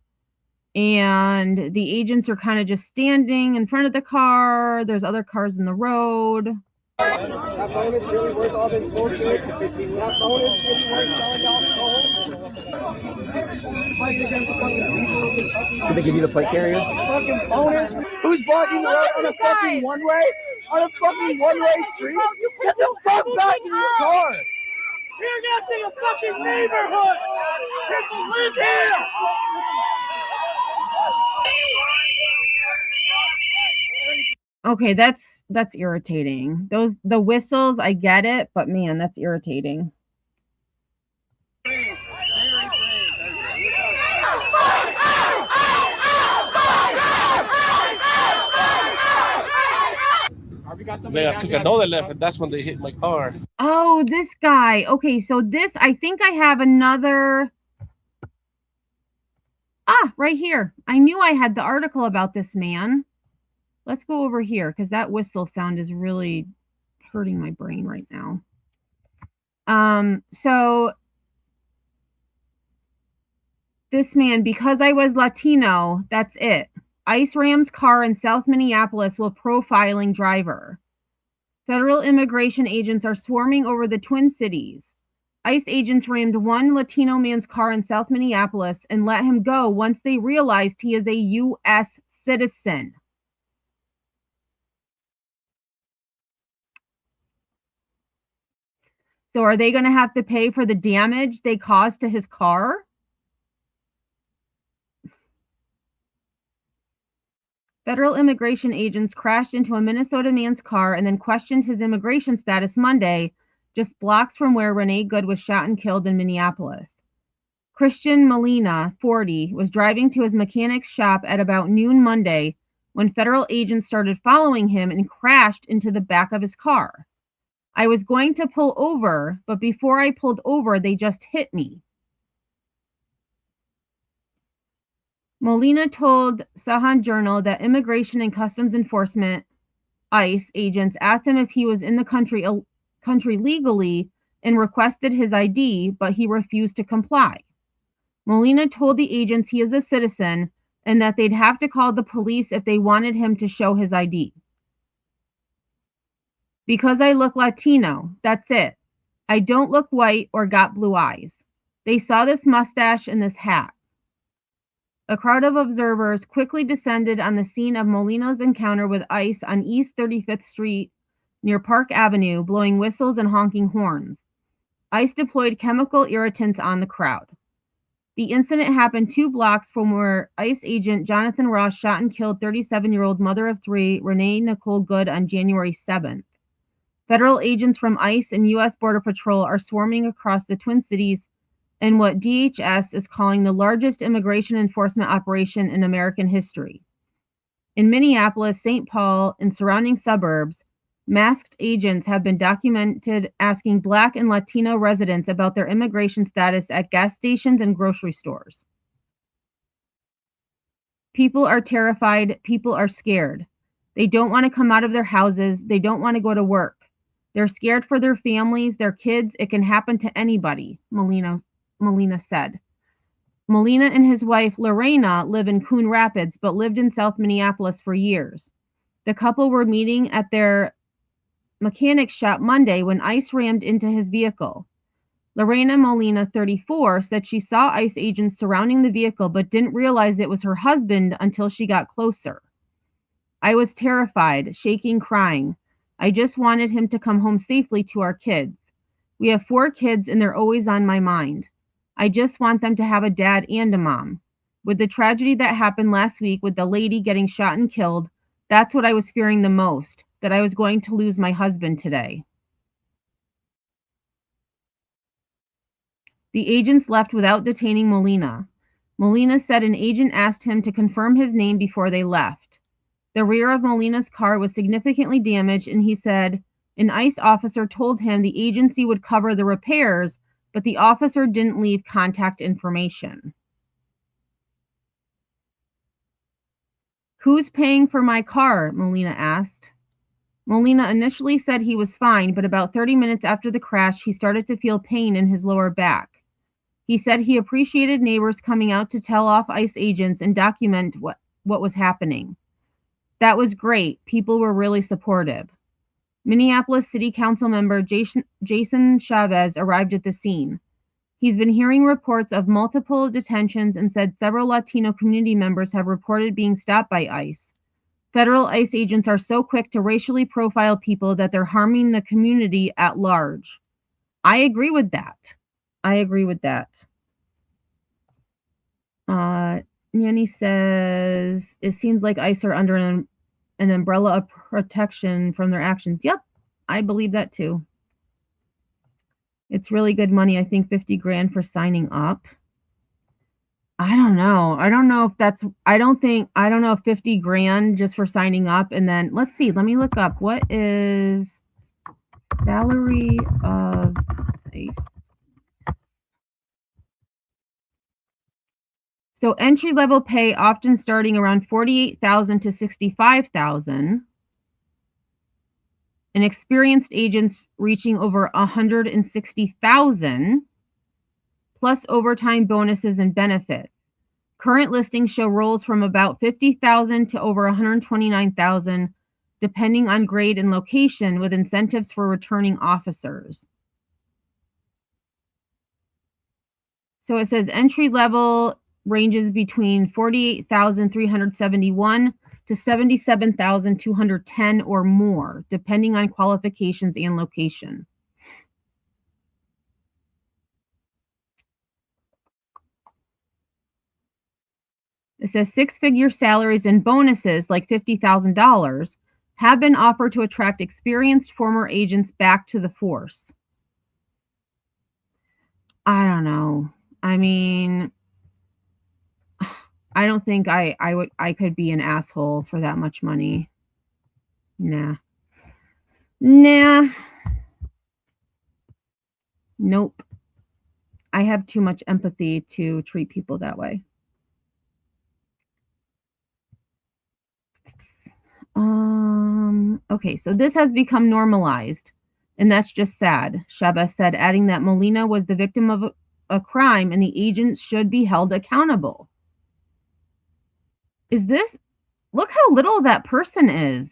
Speaker 2: and the agents are kind of just standing in front of the car. There's other cars in the road.
Speaker 7: That bonus really worth all this bullshit? That bonus really worth selling y'all souls? Did they give you the plate carrier? Fucking bonus? Who's blocking the road on a fucking one-way? On a fucking one-way street? Get the fuck back in your car! Tear gassing a fucking neighborhood! People live here!
Speaker 2: Okay, that's irritating. The whistles, I get it, but man, that's irritating.
Speaker 8: Then I took another left, and that's when they hit my car.
Speaker 2: Oh, this guy. Okay, so this, I think I have another. Right here. I knew I had the article about this man. Let's go over here because that whistle sound is really hurting my brain right now. So this man, because I was Latino, that's it. ICE rams car in South Minneapolis while profiling driver. Federal immigration agents are swarming over the Twin Cities. ICE agents rammed one Latino man's car in South Minneapolis and let him go once they realized he is a U.S. citizen. So are they going to have to pay for the damage they caused to his car? Federal immigration agents crashed into a Minnesota man's car and then questioned his immigration status Monday, just blocks from where Renee Good was shot and killed in Minneapolis. Christian Molina, 40, was driving to his mechanic's shop at about noon Monday when federal agents started following him and crashed into the back of his car. I was going to pull over, but before I pulled over, they just hit me. Molina told Sahan Journal that Immigration and Customs Enforcement, ICE, agents asked him if he was in the country legally and requested his ID, but he refused to comply. Molina told the agents he is a citizen and that they'd have to call the police if they wanted him to show his ID. Because I look Latino, that's it. I don't look white or got blue eyes. They saw this mustache and this hat. A crowd of observers quickly descended on the scene of Molina's encounter with ICE on East 35th Street near Park Avenue, blowing whistles and honking horns. ICE deployed chemical irritants on the crowd. The incident happened 2 blocks from where ICE agent Jonathan Ross shot and killed 37-year-old mother of 3, Renee Nicole Good, on January 7th. Federal agents from ICE and U.S. Border Patrol are swarming across the Twin Cities in what DHS is calling the largest immigration enforcement operation in American history. In Minneapolis, St. Paul, and surrounding suburbs, masked agents have been documented asking Black and Latino residents about their immigration status at gas stations and grocery stores. People are terrified. People are scared. They don't want to come out of their houses. They don't want to go to work. They're scared for their families, their kids. It can happen to anybody, Molina said. Molina and his wife, Lorena, live in Coon Rapids, but lived in South Minneapolis for years. The couple were meeting at their mechanic's shop Monday when ICE rammed into his vehicle. Lorena Molina, 34, said she saw ICE agents surrounding the vehicle but didn't realize it was her husband until she got closer. I was terrified, shaking, crying. I just wanted him to come home safely to our kids. We have 4 kids and they're always on my mind. I just want them to have a dad and a mom. With the tragedy that happened last week with the lady getting shot and killed, that's what I was fearing the most, that I was going to lose my husband today. The agents left without detaining Molina. Molina said an agent asked him to confirm his name before they left. The rear of Molina's car was significantly damaged, and he said an ICE officer told him the agency would cover the repairs, but the officer didn't leave contact information. Who's paying for my car? Molina asked. Molina initially said he was fine, but about 30 minutes after the crash, he started to feel pain in his lower back. He said he appreciated neighbors coming out to tell off ICE agents and document what was happening. That was great. People were really supportive. Minneapolis City Council member Jason Chavez arrived at the scene. He's been hearing reports of multiple detentions and said several Latino community members have reported being stopped by ICE. Federal ICE agents are so quick to racially profile people that they're harming the community at large. I agree with that. Nanny says, it seems like ICE are under an umbrella of protection from their actions. Yep, I believe that too. It's really good money. I think 50 grand for signing up. I don't know. I don't know if 50 grand just for signing up. And then let's see, let me look up what is salary of ICE. So entry-level pay often starting around $48,000 to $65,000. And experienced agents reaching over $160,000, plus overtime bonuses and benefits. Current listings show roles from about $50,000 to over $129,000, depending on grade and location, with incentives for returning officers. So it says entry level ranges between $48,371 to $77,210 or more, depending on qualifications and location. It says six-figure salaries and bonuses like $50,000 have been offered to attract experienced former agents back to the force. I don't know. I mean, I don't think I could be an asshole for that much money. Nah. Nope. I have too much empathy to treat people that way. Okay, so this has become normalized, and that's just sad, Chavez said, adding that Molina was the victim of a crime and the agents should be held accountable. Look how little that person is.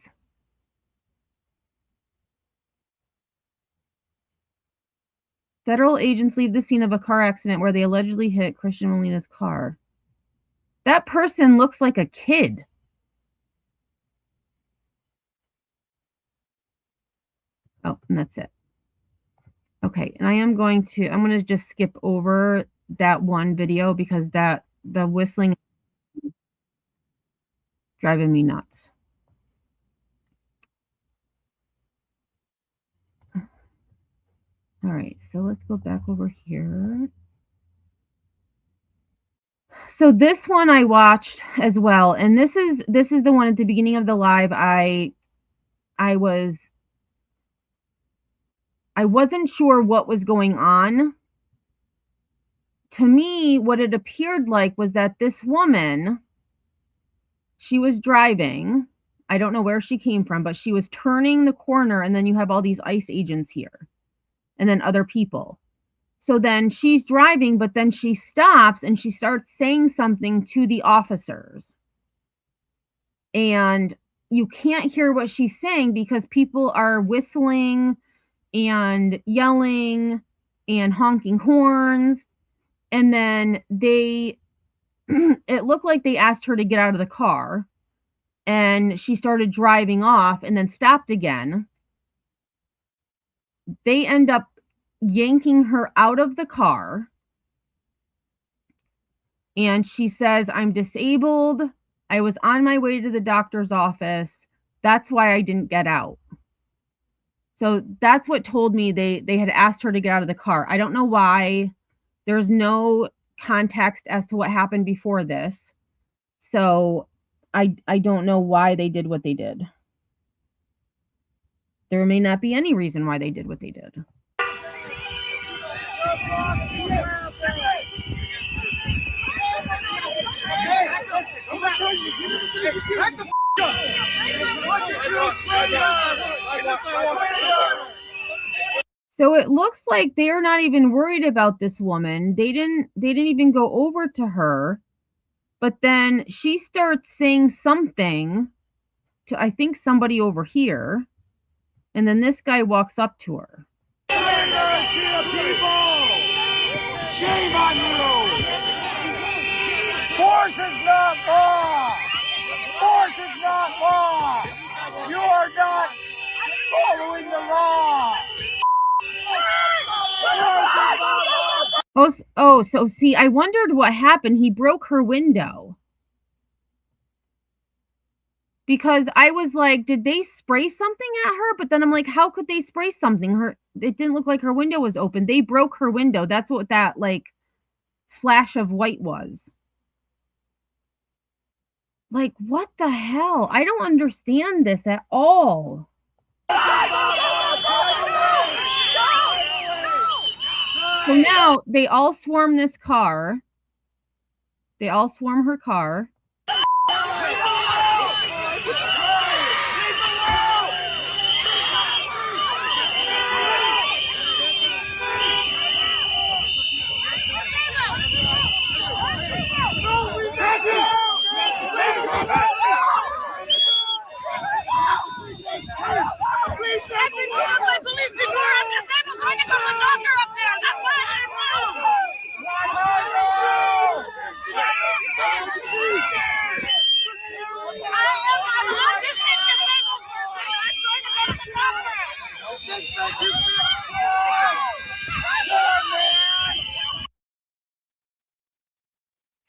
Speaker 2: Federal agents leave the scene of a car accident where they allegedly hit Christian Molina's car. That person looks like a kid. Oh, and that's it. Okay, and I'm going to just skip over that one video because the whistling is driving me nuts. All right, so let's go back over here. So this one I watched as well, and this is the one at the beginning of the live. I wasn't sure what was going on. To me, what it appeared like was that this woman, she was driving. I don't know where she came from, but she was turning the corner, and then you have all these ICE agents here, and then other people. So then she's driving, but then she stops and she starts saying something to the officers. And you can't hear what she's saying because people are whistling and yelling and honking horns. And then it looked like they asked her to get out of the car, and she started driving off and then stopped again. They end up yanking her out of the car, and she says, "I'm disabled. I was on my way to the doctor's office. That's why I didn't get out." So that's what told me they had asked her to get out of the car. I don't know why. There's no context as to what happened before this. So I don't know why they did what they did. There may not be any reason why they did what they did. So it looks like they're not even worried about this woman. They didn't even go over to her. But then she starts saying something to, I think, somebody over here. And then this guy walks up to her.
Speaker 3: Shame on you! Force is not law! Force is not law! You are not following the law!
Speaker 2: So see, I wondered what happened. He broke her window. Because I was like, did they spray something at her? But then I'm like, how could they spray something? It didn't look like her window was open. They broke her window. That's what that like flash of white was. Like, what the hell? I don't understand this at all. So now they all swarm this car. They all swarm her car.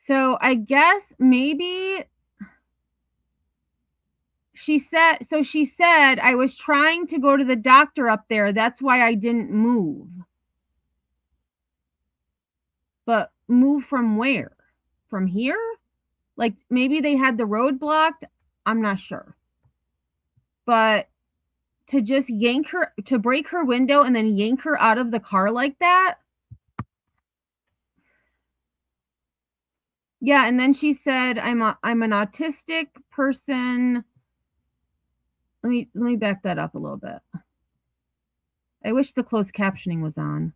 Speaker 2: So I guess maybe she said, I was trying to go to the doctor up there. That's why I didn't move. But move from where? From here? Like maybe they had the road blocked. I'm not sure. But to just to break her window and then yank her out of the car like that. Yeah, and then she said, I'm an autistic person. Let me back that up a little bit. I wish the closed captioning was on.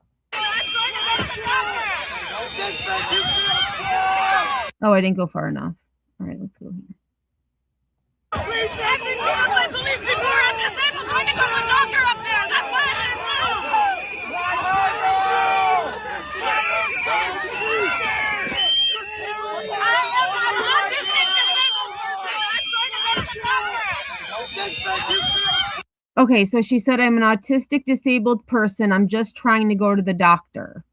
Speaker 2: Oh, I didn't go far enough. All right, let's go here. Okay, so she said, I'm an autistic disabled person. I'm just trying to go to the doctor.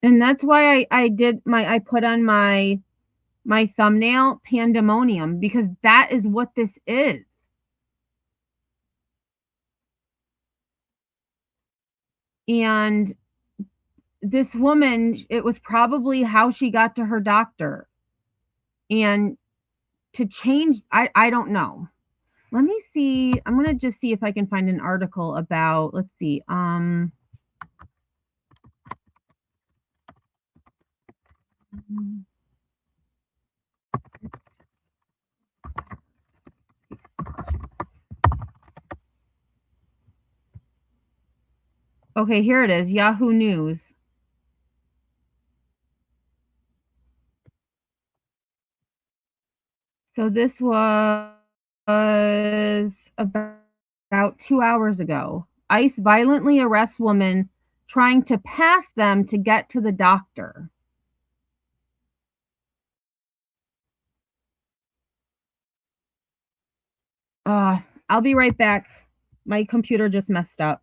Speaker 2: And that's why I put on my thumbnail pandemonium, because that is what this is. And this woman, it was probably how she got to her doctor. And to change, I don't know. Let me see. I'm going to just see if I can find an article about, let's see. Okay, here it is. Yahoo News. So this was about 2 hours ago. ICE violently arrests woman trying to pass them to get to the doctor. I'll be right back. My computer just messed up.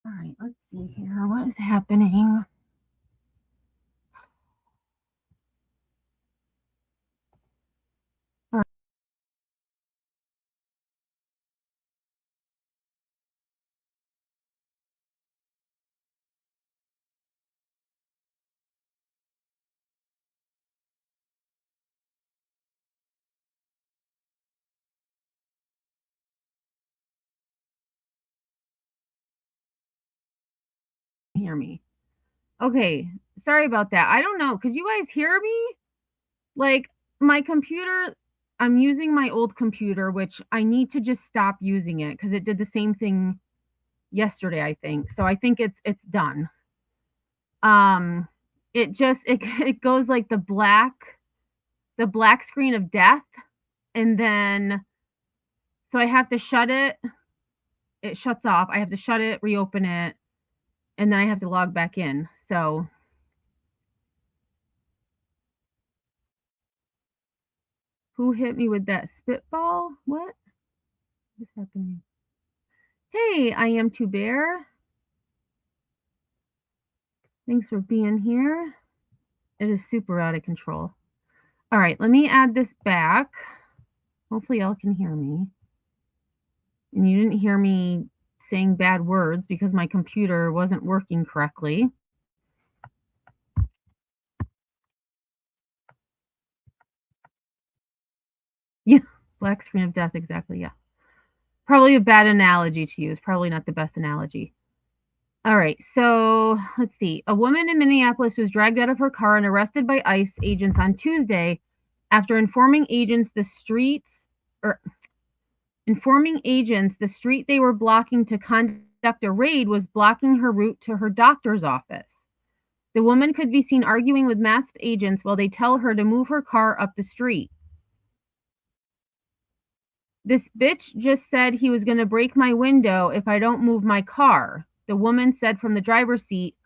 Speaker 2: All right, let's see here. What is happening? Hear me. Okay, sorry about that. I don't know. Could you guys hear me? Like my computer, I'm using my old computer, which I need to just stop using it because it did the same thing yesterday, I think. So I think it's done. Um it just it goes like the black screen of death, and then so I have to shut it. It shuts off. I have to shut it, reopen it, and then I have to log back in. So who hit me with that spitball? What is happening? Hey, I am Two Bear. Thanks for being here. It is super out of control. All right, let me add this back. Hopefully y'all can hear me. And you didn't hear me saying bad words because my computer wasn't working correctly. Yeah, black screen of death, exactly, yeah. Probably a bad analogy to use, probably not the best analogy. All right, so let's see. A woman in Minneapolis was dragged out of her car and arrested by ICE agents on Tuesday after informing agents the street they were blocking to conduct a raid was blocking her route to her doctor's office. The woman could be seen arguing with masked agents while they tell her to move her car up the street. This bitch just said he was going to break my window if I don't move my car, the woman said from the driver's seat,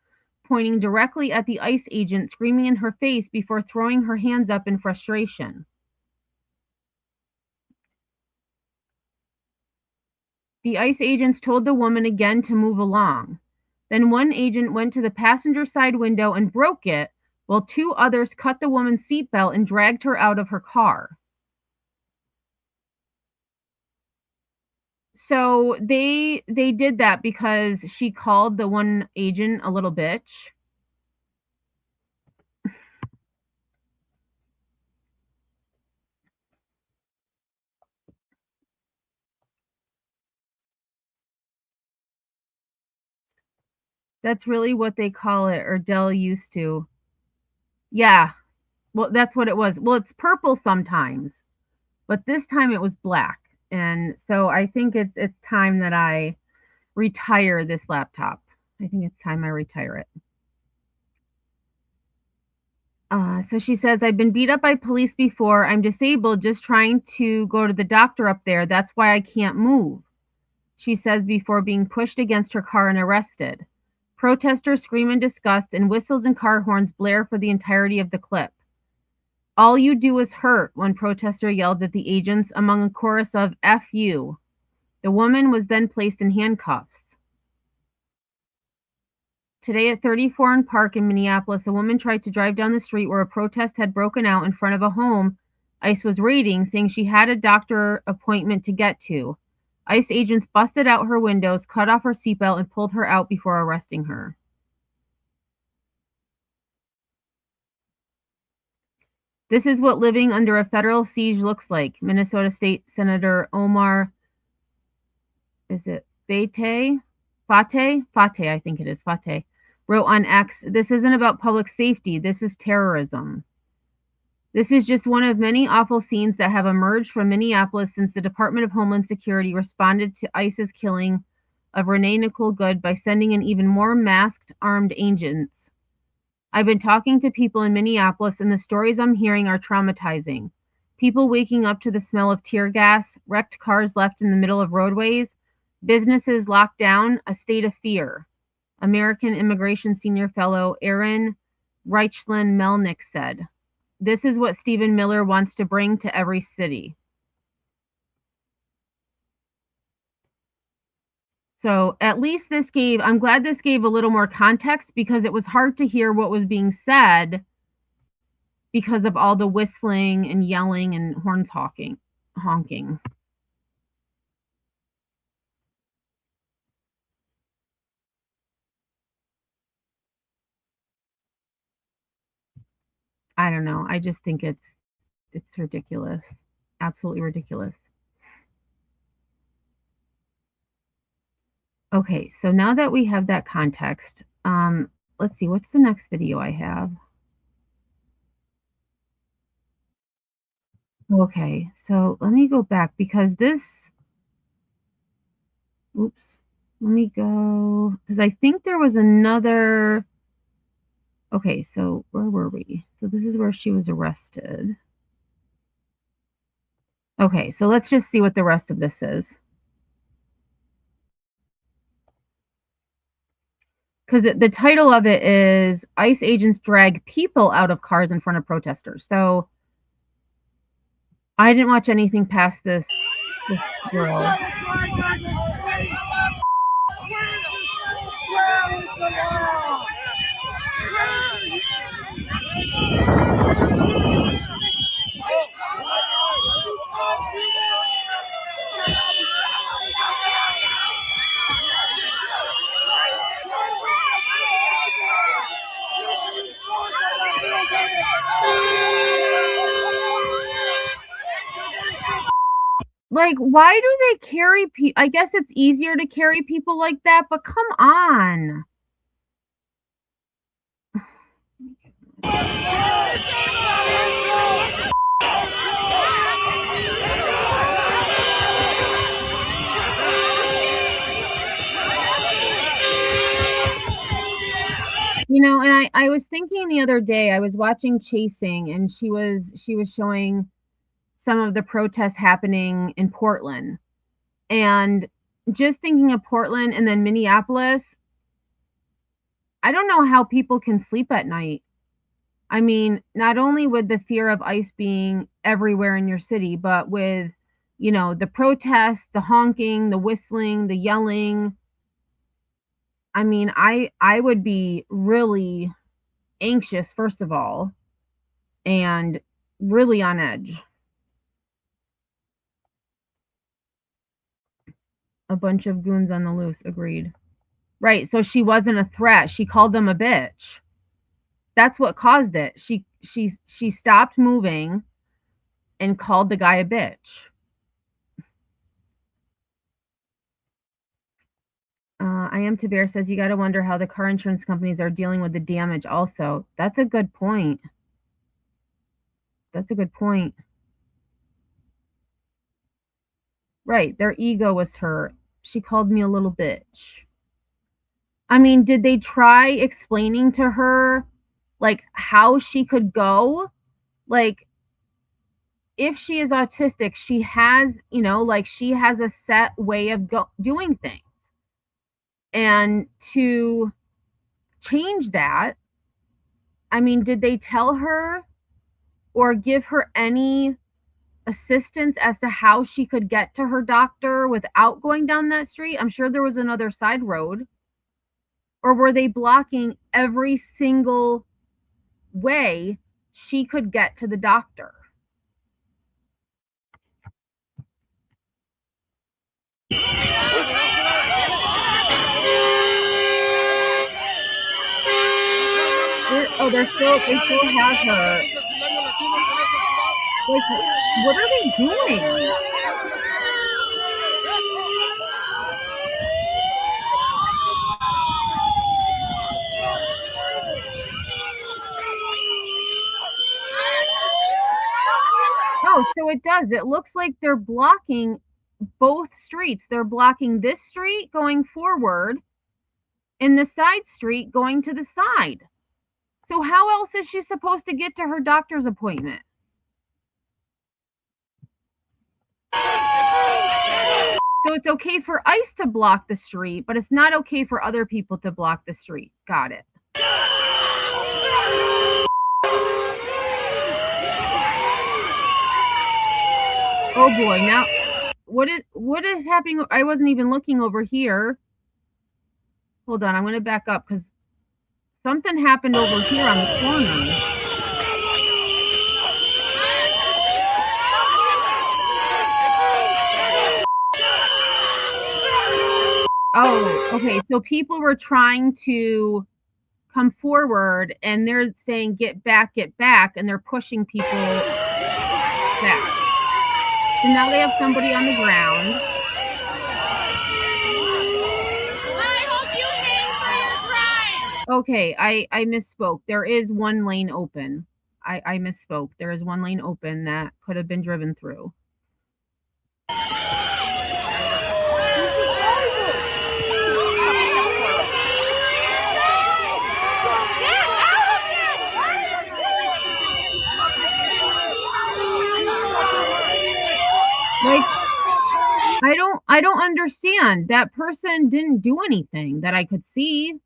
Speaker 2: pointing directly at the ICE agent, screaming in her face before throwing her hands up in frustration. The ICE agents told the woman again to move along. Then one agent went to the passenger side window and broke it, while two others cut the woman's seatbelt and dragged her out of her car. So they did that because she called the one agent a little bitch. That's really what they call it, or Dell used to. Yeah, well, that's what it was. Well, it's purple sometimes, but this time it was black. And so I think it's time that I retire this laptop. I think it's time I retire it. So she says, I've been beat up by police before. I'm disabled, just trying to go to the doctor up there. That's why I can't move, she says before being pushed against her car and arrested. Protesters scream in disgust, and whistles and car horns blare for the entirety of the clip. All you do is hurt, one protester yelled at the agents among a chorus of F you. The woman was then placed in handcuffs. Today at 34 Park in Minneapolis, a woman tried to drive down the street where a protest had broken out in front of a home ICE was raiding, saying she had a doctor appointment to get to. ICE agents busted out her windows, cut off her seatbelt, and pulled her out before arresting her. This is what living under a federal siege looks like, Minnesota State Senator Omar, is it Fate, I think it is, Fate, wrote on X, this isn't about public safety, this is terrorism. This is just one of many awful scenes that have emerged from Minneapolis since the Department of Homeland Security responded to ICE's killing of Renee Nicole Good by sending in even more masked, armed agents. I've been talking to people in Minneapolis, and the stories I'm hearing are traumatizing. People waking up to the smell of tear gas, wrecked cars left in the middle of roadways, businesses locked down, a state of fear. American Immigration Senior Fellow Aaron Reichlin Melnick said, this is what Stephen Miller wants to bring to every city. So at least I'm glad this gave a little more context, because it was hard to hear what was being said because of all the whistling and yelling and horns honking. I don't know. I just think it's ridiculous. Absolutely ridiculous. Okay, so now that we have that context, let's see, what's the next video I have? Okay, so let me go back, because oops, let me go, because I think there was another, okay, so where were we? So this is where she was arrested. Okay, so let's just see what the rest of this is. Because the title of it is ICE Agents Drag People Out of Cars in Front of Protesters. So I didn't watch anything past this girl. Like, why do they carry people? I guess it's easier to carry people like that, but come on. You know, and I was thinking the other day, I was watching Chasing, and she was showing some of the protests happening in Portland. And just thinking of Portland and then Minneapolis, I don't know how people can sleep at night. I mean, not only with the fear of ICE being everywhere in your city, but with, you know, the protests, the honking, the whistling, the yelling. I mean, I would be really anxious, first of all, and really on edge. A bunch of goons on the loose, agreed. Right, so she wasn't a threat. She called them a bitch. That's what caused it. She stopped moving and called the guy a bitch. I am to Bear says you got to wonder how the car insurance companies are dealing with the damage also. That's a good point. That's a good point. Right, their ego was hurt. She called me a little bitch. I mean, did they try explaining to her, like, how she could go? Like, if she is autistic, she has, you know, like, she has a set way of doing things. And to change that, I mean, did they tell her or give her any assistance as to how she could get to her doctor without going down that street? I'm sure there was another side road. Or were they blocking every single way she could get to the doctor? They still have her. Like, what are they doing? Oh, so it does. It looks like they're blocking both streets. They're blocking this street going forward and the side street going to the side. So how else is she supposed to get to her doctor's appointment? So it's okay for ICE to block the street, but it's not okay for other people to block the street. Got it. Oh boy, now what is happening? I wasn't even looking over here. Hold on, I'm going to back up because something happened over here on the corner. Oh, okay. So people were trying to come forward and they're saying, get back, and they're pushing people back. So now they have somebody on the ground.
Speaker 4: I hope you hang for your drive.
Speaker 2: Okay, I misspoke. There is one lane open. I misspoke. There is one lane open that could have been driven through. Like, I don't understand. That person didn't do anything that I could see.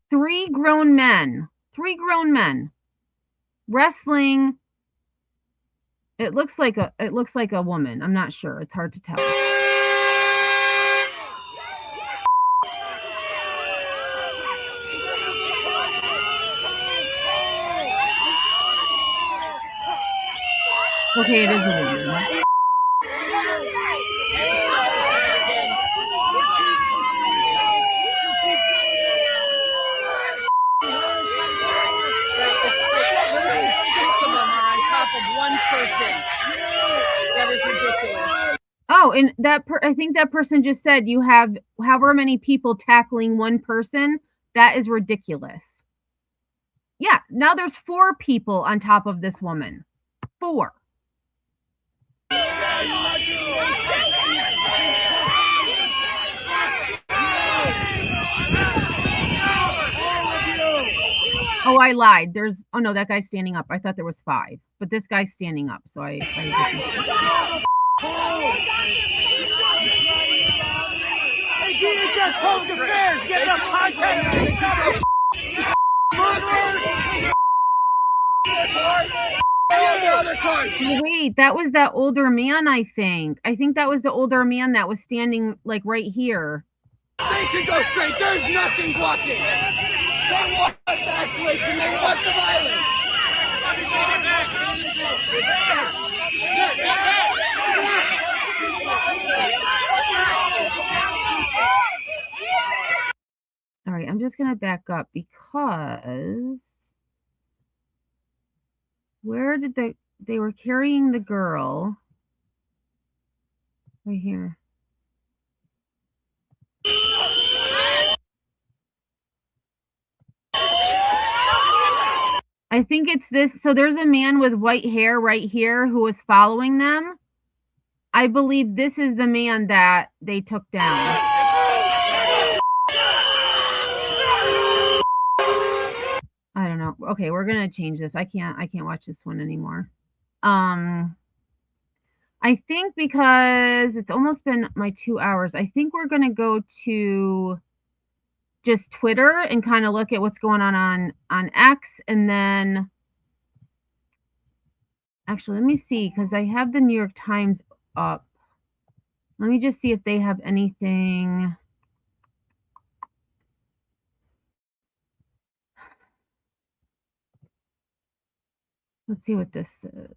Speaker 2: Three grown men wrestling. It looks like a woman. I'm not sure. It's hard to tell. Okay, it is a woman.
Speaker 5: That is ridiculous.
Speaker 2: Oh, and I think that person just said you have however many people tackling one person. That is ridiculous. Yeah, now there's 4 people on top of this woman. 4. Oh, I lied. Oh no, that guy's standing up. I thought there was 5, but this guy's standing up. So I
Speaker 3: Hey, DHS Public Affairs, get up contact.
Speaker 2: Wait, that was that older man, I think. I think that was the older man that was standing like right here.
Speaker 3: They can go straight. There's nothing blocking. They want the escalation. They want the violence.
Speaker 2: All right, I'm just going to back up because where did they were carrying the girl right here. I think it's this. So there's a man with white hair right here who was following them. I believe this is the man that they took down. I don't know. Okay, we're gonna change this. I can't watch this one anymore. I think because it's almost been my 2 hours, I think we're gonna go to just Twitter and kind of look at what's going on X, and then actually let me see, because I have the New York Times up. Let me just see if they have anything. Let's see what this says.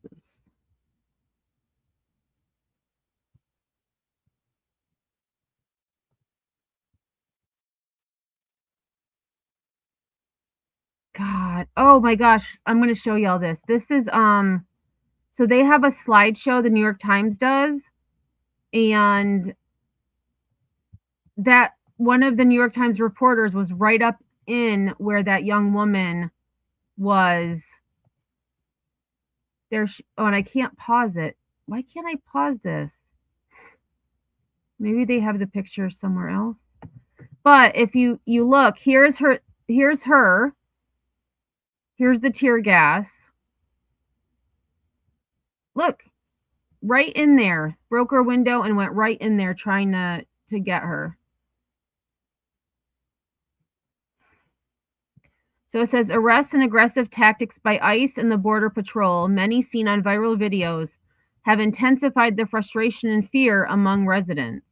Speaker 2: God. Oh my gosh. I'm going to show y'all this. This is, so they have a slideshow, the New York Times does. And that one of the New York Times reporters was right up in where that young woman was. There. Oh, and I can't pause it. Why can't I pause this? Maybe they have the picture somewhere else. But if you look, here's her. Here's the tear gas. Look, right in there. Broke her window and went right in there trying to get her. So it says arrests and aggressive tactics by ICE and the Border Patrol, many seen on viral videos, have intensified the frustration and fear among residents.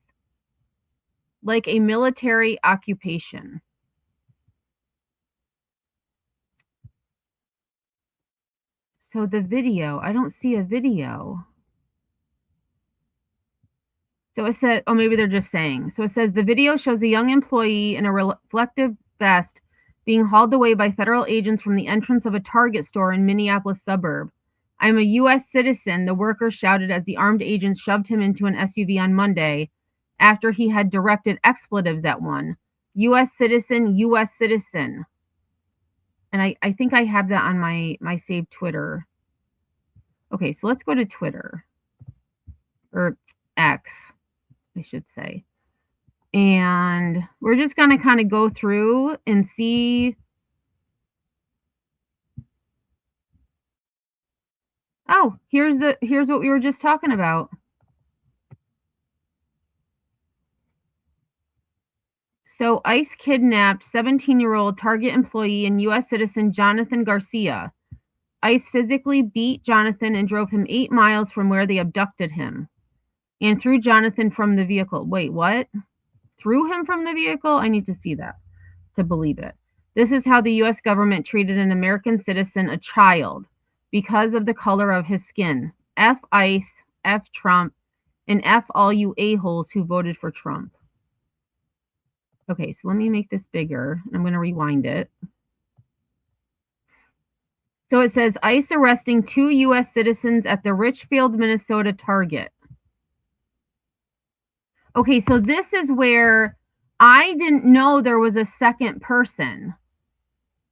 Speaker 2: Like a military occupation. So the video, I don't see a video. So it said, oh, maybe they're just saying. So it says the video shows a young employee in a reflective vest being hauled away by federal agents from the entrance of a Target store in Minneapolis suburb. I'm a U.S. citizen, the worker shouted as the armed agents shoved him into an SUV on Monday after he had directed expletives at one. U.S. citizen, U.S. citizen. And I think I have that on my saved Twitter. Okay, so let's go to Twitter. Or X, I should say. And we're just going to kind of go through and see. Oh, here's what we were just talking about. So ICE kidnapped 17-year-old Target employee and U.S. citizen Jonathan Garcia. ICE physically beat Jonathan and drove him 8 miles from where they abducted him and threw Jonathan from the vehicle. Wait, what? Threw him from the vehicle? I need to see that to believe it. This is how the U.S. government treated an American citizen, a child, because of the color of his skin. F ICE, F Trump, and F all you a-holes who voted for Trump. Okay, so let me make this bigger. I'm going to rewind it. So it says ICE arresting 2 U.S. citizens at the Richfield, Minnesota Target. Okay, so this is where I didn't know there was a second person.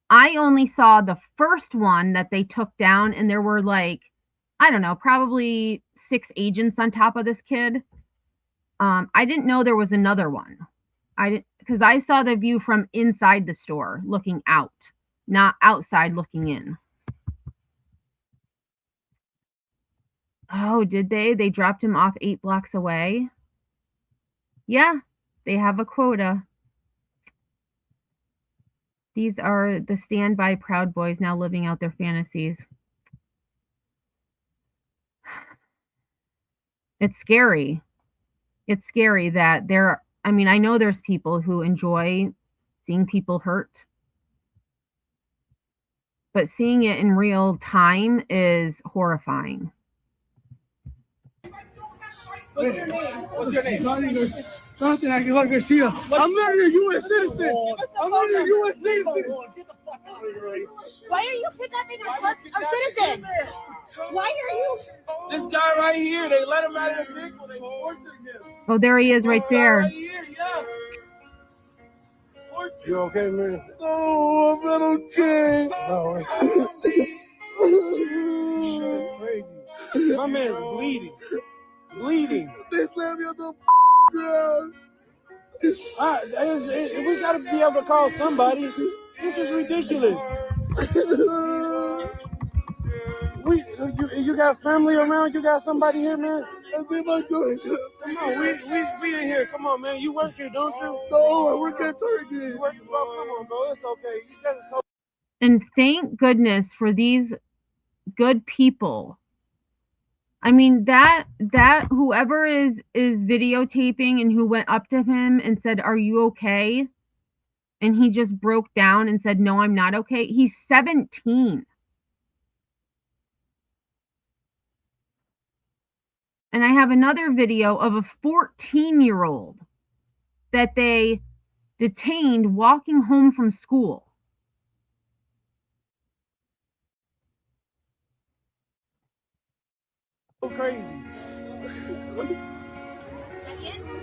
Speaker 2: I only saw the first one that they took down, and there were like, I don't know, probably 6 agents on top of this kid. I didn't know there was another one. Because I saw the view from inside the store looking out, not outside looking in. Oh, did they? They dropped him off 8 blocks away? Yeah, they have a quota. These are the standby Proud Boys now living out their fantasies. It's scary. It's scary that I know there's people who enjoy seeing people hurt. But seeing it in real time is horrifying.
Speaker 3: What's your name? What's your name? Jonathan Aguilar Garcia. I'm not a U.S. citizen. I'm not a U.S. citizen. Get the fuck out of here.
Speaker 4: Why are you kidnapping our citizen? Why are you?
Speaker 3: This guy right here, they let him out of the vehicle. They tortured him.
Speaker 2: Oh, there he is right there.
Speaker 3: Right here, yeah. You okay, man? No, I'm not okay. No, it's crazy. My man's bleeding. They slammed me on the ground. We gotta be able to call somebody. This is ridiculous. You got family around? You got somebody here, man? I think I'm doing it. Come on, we in here. Come on, man. You work here, don't you? No, I work at Target. Well, come on, bro. It's okay. You guys are so.
Speaker 2: And thank goodness for these good people. I mean, that whoever is videotaping and who went up to him and said, "Are you okay?" And he just broke down and said, "No, I'm not okay." He's 17. And I have another video of a 14-year-old that they detained walking home from school.
Speaker 3: Crazy.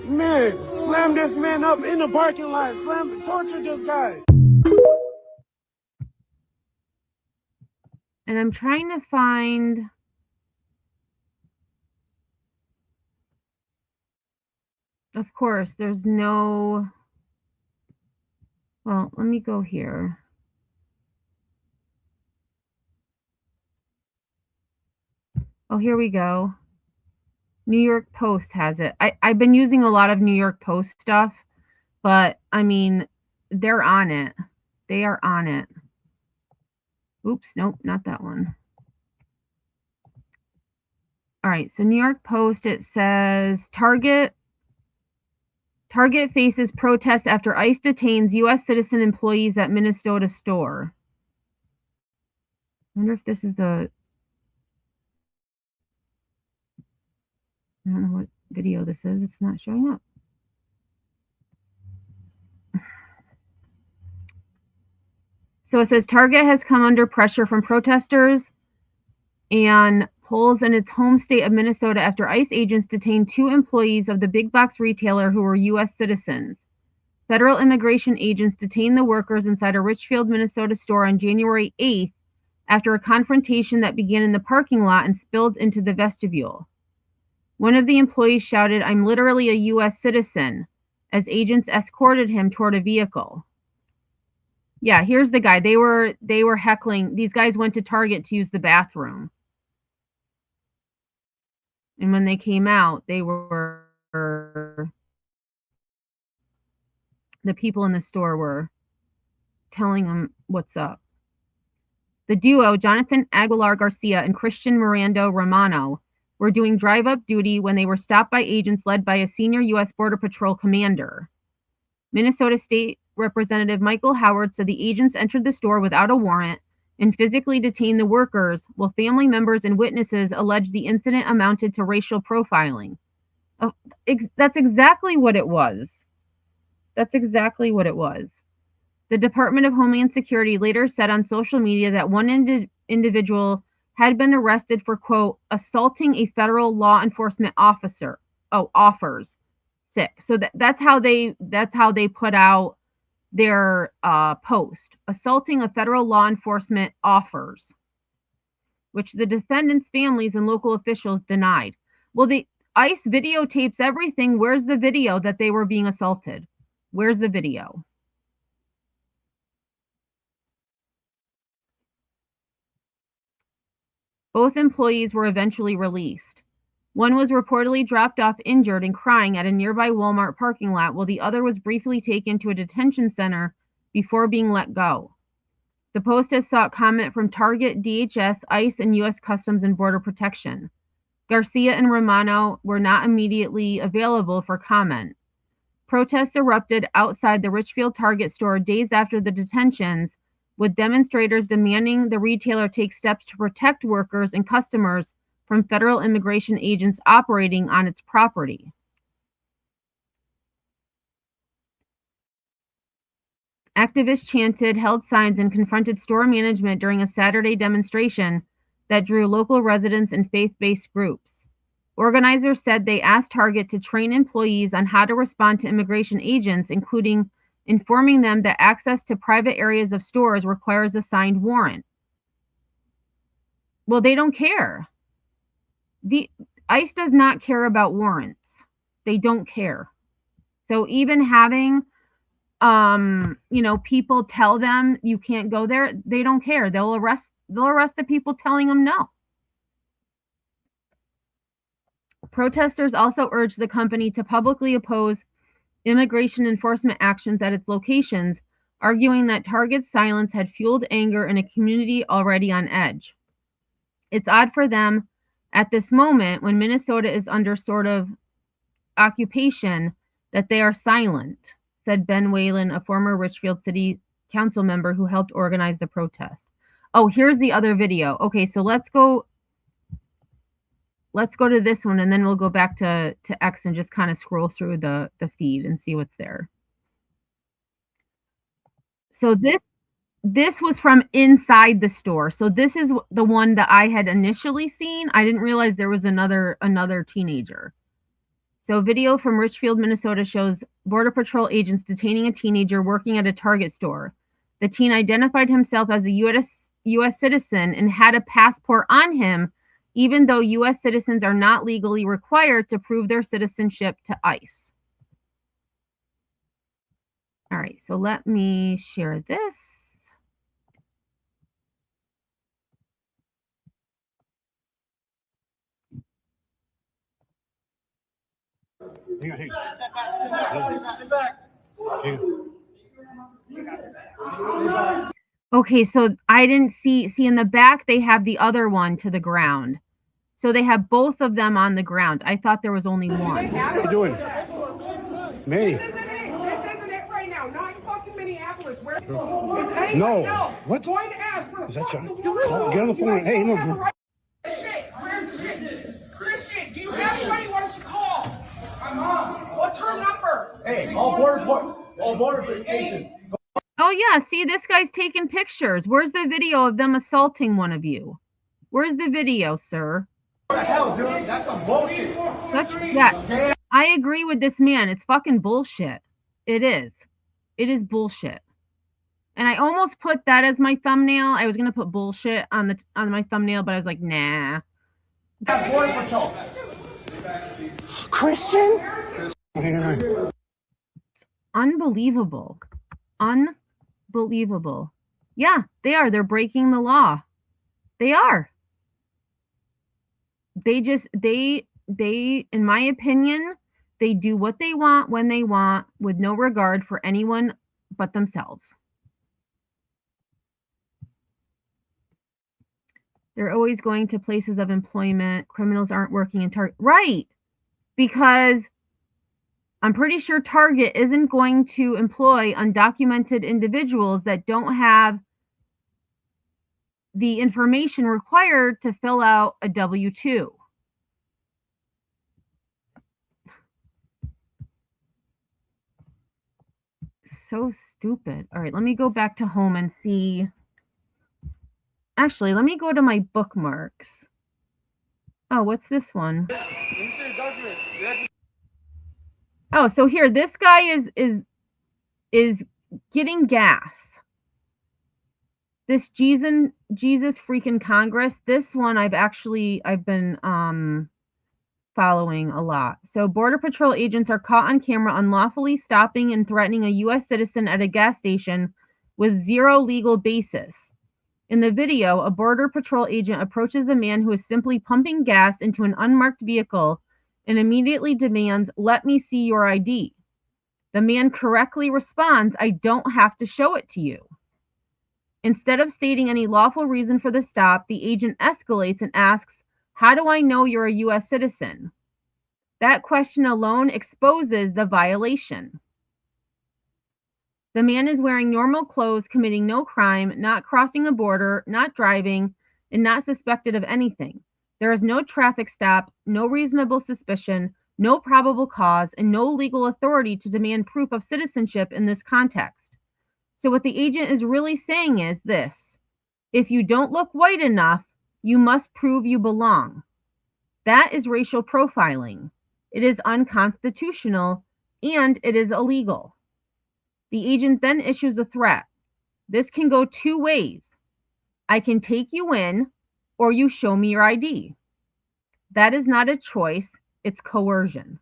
Speaker 3: Man, slam this man up in the parking lot. Torture this guy.
Speaker 2: And I'm trying to find. Of course, there's no. Well, let me go here. Oh, here we go. New York Post has it. I've been using a lot of New York Post stuff, but I mean, they're on it. They are on it. Oops, nope, not that one. All right, so New York Post, it says Target faces protests after ICE detains U.S. citizen employees at Minnesota store. I wonder if this is the... I don't know what video this is. It's not showing up. So it says Target has come under pressure from protesters and polls in its home state of Minnesota after ICE agents detained 2 employees of the big box retailer who were U.S. citizens. Federal immigration agents detained the workers inside a Richfield, Minnesota store on January 8th after a confrontation that began in the parking lot and spilled into the vestibule. One of the employees shouted, "I'm literally a U.S. citizen," as agents escorted him toward a vehicle. Yeah, here's the guy. They were heckling. These guys went to Target to use the bathroom. And when they came out, the people in the store were telling them what's up. The duo, Jonathan Aguilar Garcia and Christian Mirando Romano, were doing drive-up duty when they were stopped by agents led by a senior U.S. Border Patrol commander. Minnesota State Representative Michael Howard said the agents entered the store without a warrant and physically detained the workers, while family members and witnesses alleged the incident amounted to racial profiling. That's exactly what it was. That's exactly what it was. The Department of Homeland Security later said on social media that one individual had been arrested for, quote, assaulting a federal law enforcement officer. Oh, offers. Sick. So that's how they put out their post. Assaulting a federal law enforcement offers, which the defendants' families and local officials denied. Well, the ICE videotapes everything. Where's the video that they were being assaulted? Where's the video? Both employees were eventually released. One was reportedly dropped off injured and crying at a nearby Walmart parking lot, while the other was briefly taken to a detention center before being let go. The Post has sought comment from Target, DHS, ICE, and U.S. Customs and Border Protection. Garcia and Romano were not immediately available for comment. Protests erupted outside the Richfield Target store days after the detentions, with demonstrators demanding the retailer take steps to protect workers and customers from federal immigration agents operating on its property. Activists chanted, held signs, and confronted store management during a Saturday demonstration that drew local residents and faith-based groups. Organizers said they asked Target to train employees on how to respond to immigration agents, including informing them that access to private areas of stores requires a signed warrant. Well, they don't care. The ICE does not care about warrants. They don't care. So even having people tell them you can't go there, they don't care. They'll arrest the people telling them no. Protesters also urged the company to publicly oppose immigration enforcement actions at its locations, arguing that Target's silence had fueled anger in a community already on edge. It's odd for them at this moment, when Minnesota is under sort of occupation, that they are silent, said Ben Whalen, a former Richfield City Council member who helped organize the protest. Oh, here's the other video. Okay, so let's go to this one, and then we'll go back to X and just kind of scroll through the feed and see what's there. So this was from inside the store. So this is the one that I had initially seen. I didn't realize there was another teenager. So video from Richfield, Minnesota shows Border Patrol agents detaining a teenager working at a Target store. The teen identified himself as a U.S. citizen and had a passport on him, even though U.S. citizens are not legally required to prove their citizenship to ICE. All right, so let me share this. Okay, so I didn't see in the back they have the other one to the ground. So they have both of them on the ground. I thought there was only one.
Speaker 3: What are you doing? Me?
Speaker 9: This isn't it right now. Not fucking Minneapolis. Where is anybody
Speaker 3: No.
Speaker 9: else
Speaker 3: What?
Speaker 9: going to ask for
Speaker 3: Is that
Speaker 9: fuck
Speaker 3: John?
Speaker 9: the law?
Speaker 3: Get on the
Speaker 9: You
Speaker 3: phone.
Speaker 9: guys
Speaker 3: Hey,
Speaker 9: don't
Speaker 3: look.
Speaker 9: have the right- Shit, where's the shit? Christian, do you have anybody who wants to call? My mom. What's her number?
Speaker 7: Hey, all border vacation.
Speaker 2: Oh yeah, see, this guy's taking pictures. Where's the video of them assaulting one of you? Where's the video, sir?
Speaker 7: What the hell, dude? That's some bullshit.
Speaker 2: Yeah, I agree with this man. It's fucking bullshit. It is. It is bullshit. And I almost put that as my thumbnail. I was gonna put bullshit on my thumbnail, but I was like, nah.
Speaker 7: That's Border Patrol.
Speaker 3: Christian?
Speaker 2: Unbelievable. Unbelievable. Yeah, they are. They're breaking the law. They are. They, in my opinion, they do what they want when they want with no regard for anyone but themselves. They're always going to places of employment. Criminals aren't working in Target. Right. Because I'm pretty sure Target isn't going to employ undocumented individuals that don't have the information required to fill out a W-2. So stupid. All right, let me go back to home and see. Actually, let me go to my bookmarks. Oh, what's this one? Oh, so here, this guy is getting gas. This Jesus freaking Congress. This one I've been following a lot. So Border Patrol agents are caught on camera unlawfully stopping and threatening a U.S. citizen at a gas station with zero legal basis. In the video, a Border Patrol agent approaches a man who is simply pumping gas into an unmarked vehicle and immediately demands, "Let me see your ID." The man correctly responds, "I don't have to show it to you." Instead of stating any lawful reason for the stop, the agent escalates and asks, "How do I know you're a U.S. citizen?" That question alone exposes the violation. The man is wearing normal clothes, committing no crime, not crossing a border, not driving, and not suspected of anything. There is no traffic stop, no reasonable suspicion, no probable cause, and no legal authority to demand proof of citizenship in this context. So what the agent is really saying is this: if you don't look white enough, you must prove you belong. That is racial profiling. It is unconstitutional, and it is illegal. The agent then issues a threat. This can go two ways. I can take you in, or you show me your ID. That is not a choice, it's coercion.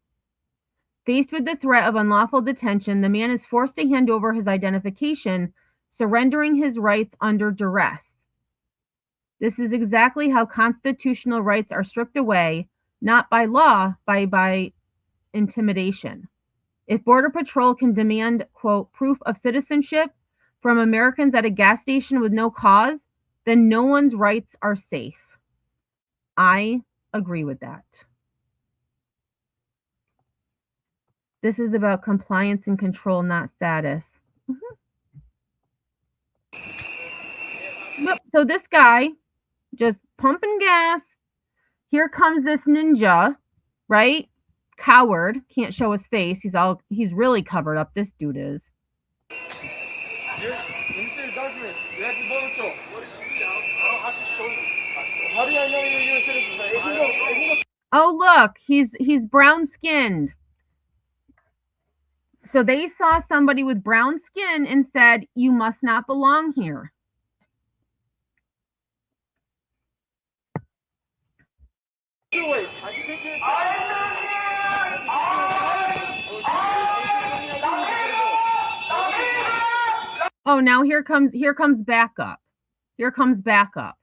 Speaker 2: Faced with the threat of unlawful detention, the man is forced to hand over his identification, surrendering his rights under duress. This is exactly how constitutional rights are stripped away, not by law, by intimidation. If Border Patrol can demand, quote, proof of citizenship from Americans at a gas station with no cause, then no one's rights are safe. I agree with that. This is about compliance and control, not status. Yep. So this guy just pumping gas. Here comes this ninja, right? Coward, can't show his face. He's really covered up. This dude is. Oh look, he's brown skinned. So they saw somebody with brown skin and said, "You must not belong here." Oh, now here comes backup. Here comes backup.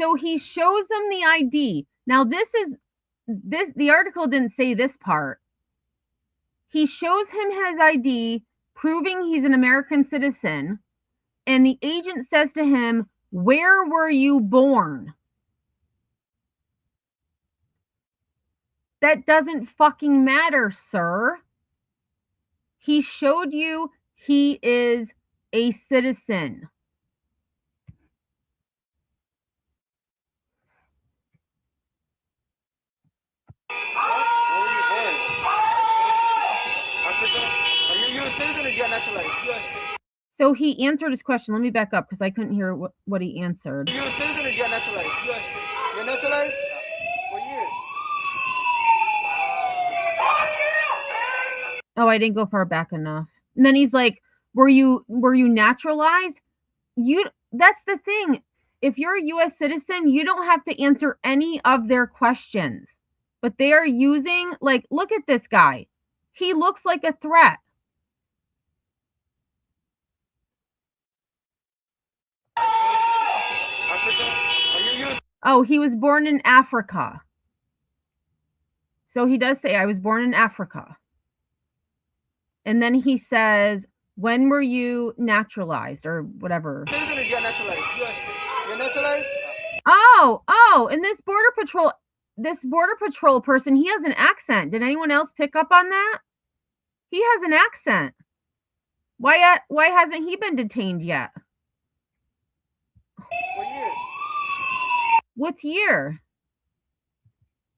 Speaker 2: So he shows them the ID. Now the article didn't say this part, He shows him his ID, proving he's an American citizen, and the agent says to him, "Where were you born?" That doesn't fucking matter, sir. He showed you he is a citizen. So he answered his question. Let me back up because I couldn't hear what he answered.
Speaker 7: You're a citizen or you're naturalized? You're naturalized? For years.
Speaker 2: Oh, I didn't go far back enough. And then he's like, were you naturalized? That's the thing. If you're a US citizen, you don't have to answer any of their questions. But they are using, like, look at this guy. He looks like a threat. Oh, he was born in Africa. So he does say, I was born in Africa. And then he says, when were you naturalized or whatever?
Speaker 7: You're naturalized. You're naturalized?
Speaker 2: Oh, and this border patrol person, he has an accent. Did anyone else pick up on that? He has an accent. Why hasn't he been detained yet?
Speaker 7: What year?
Speaker 2: What year?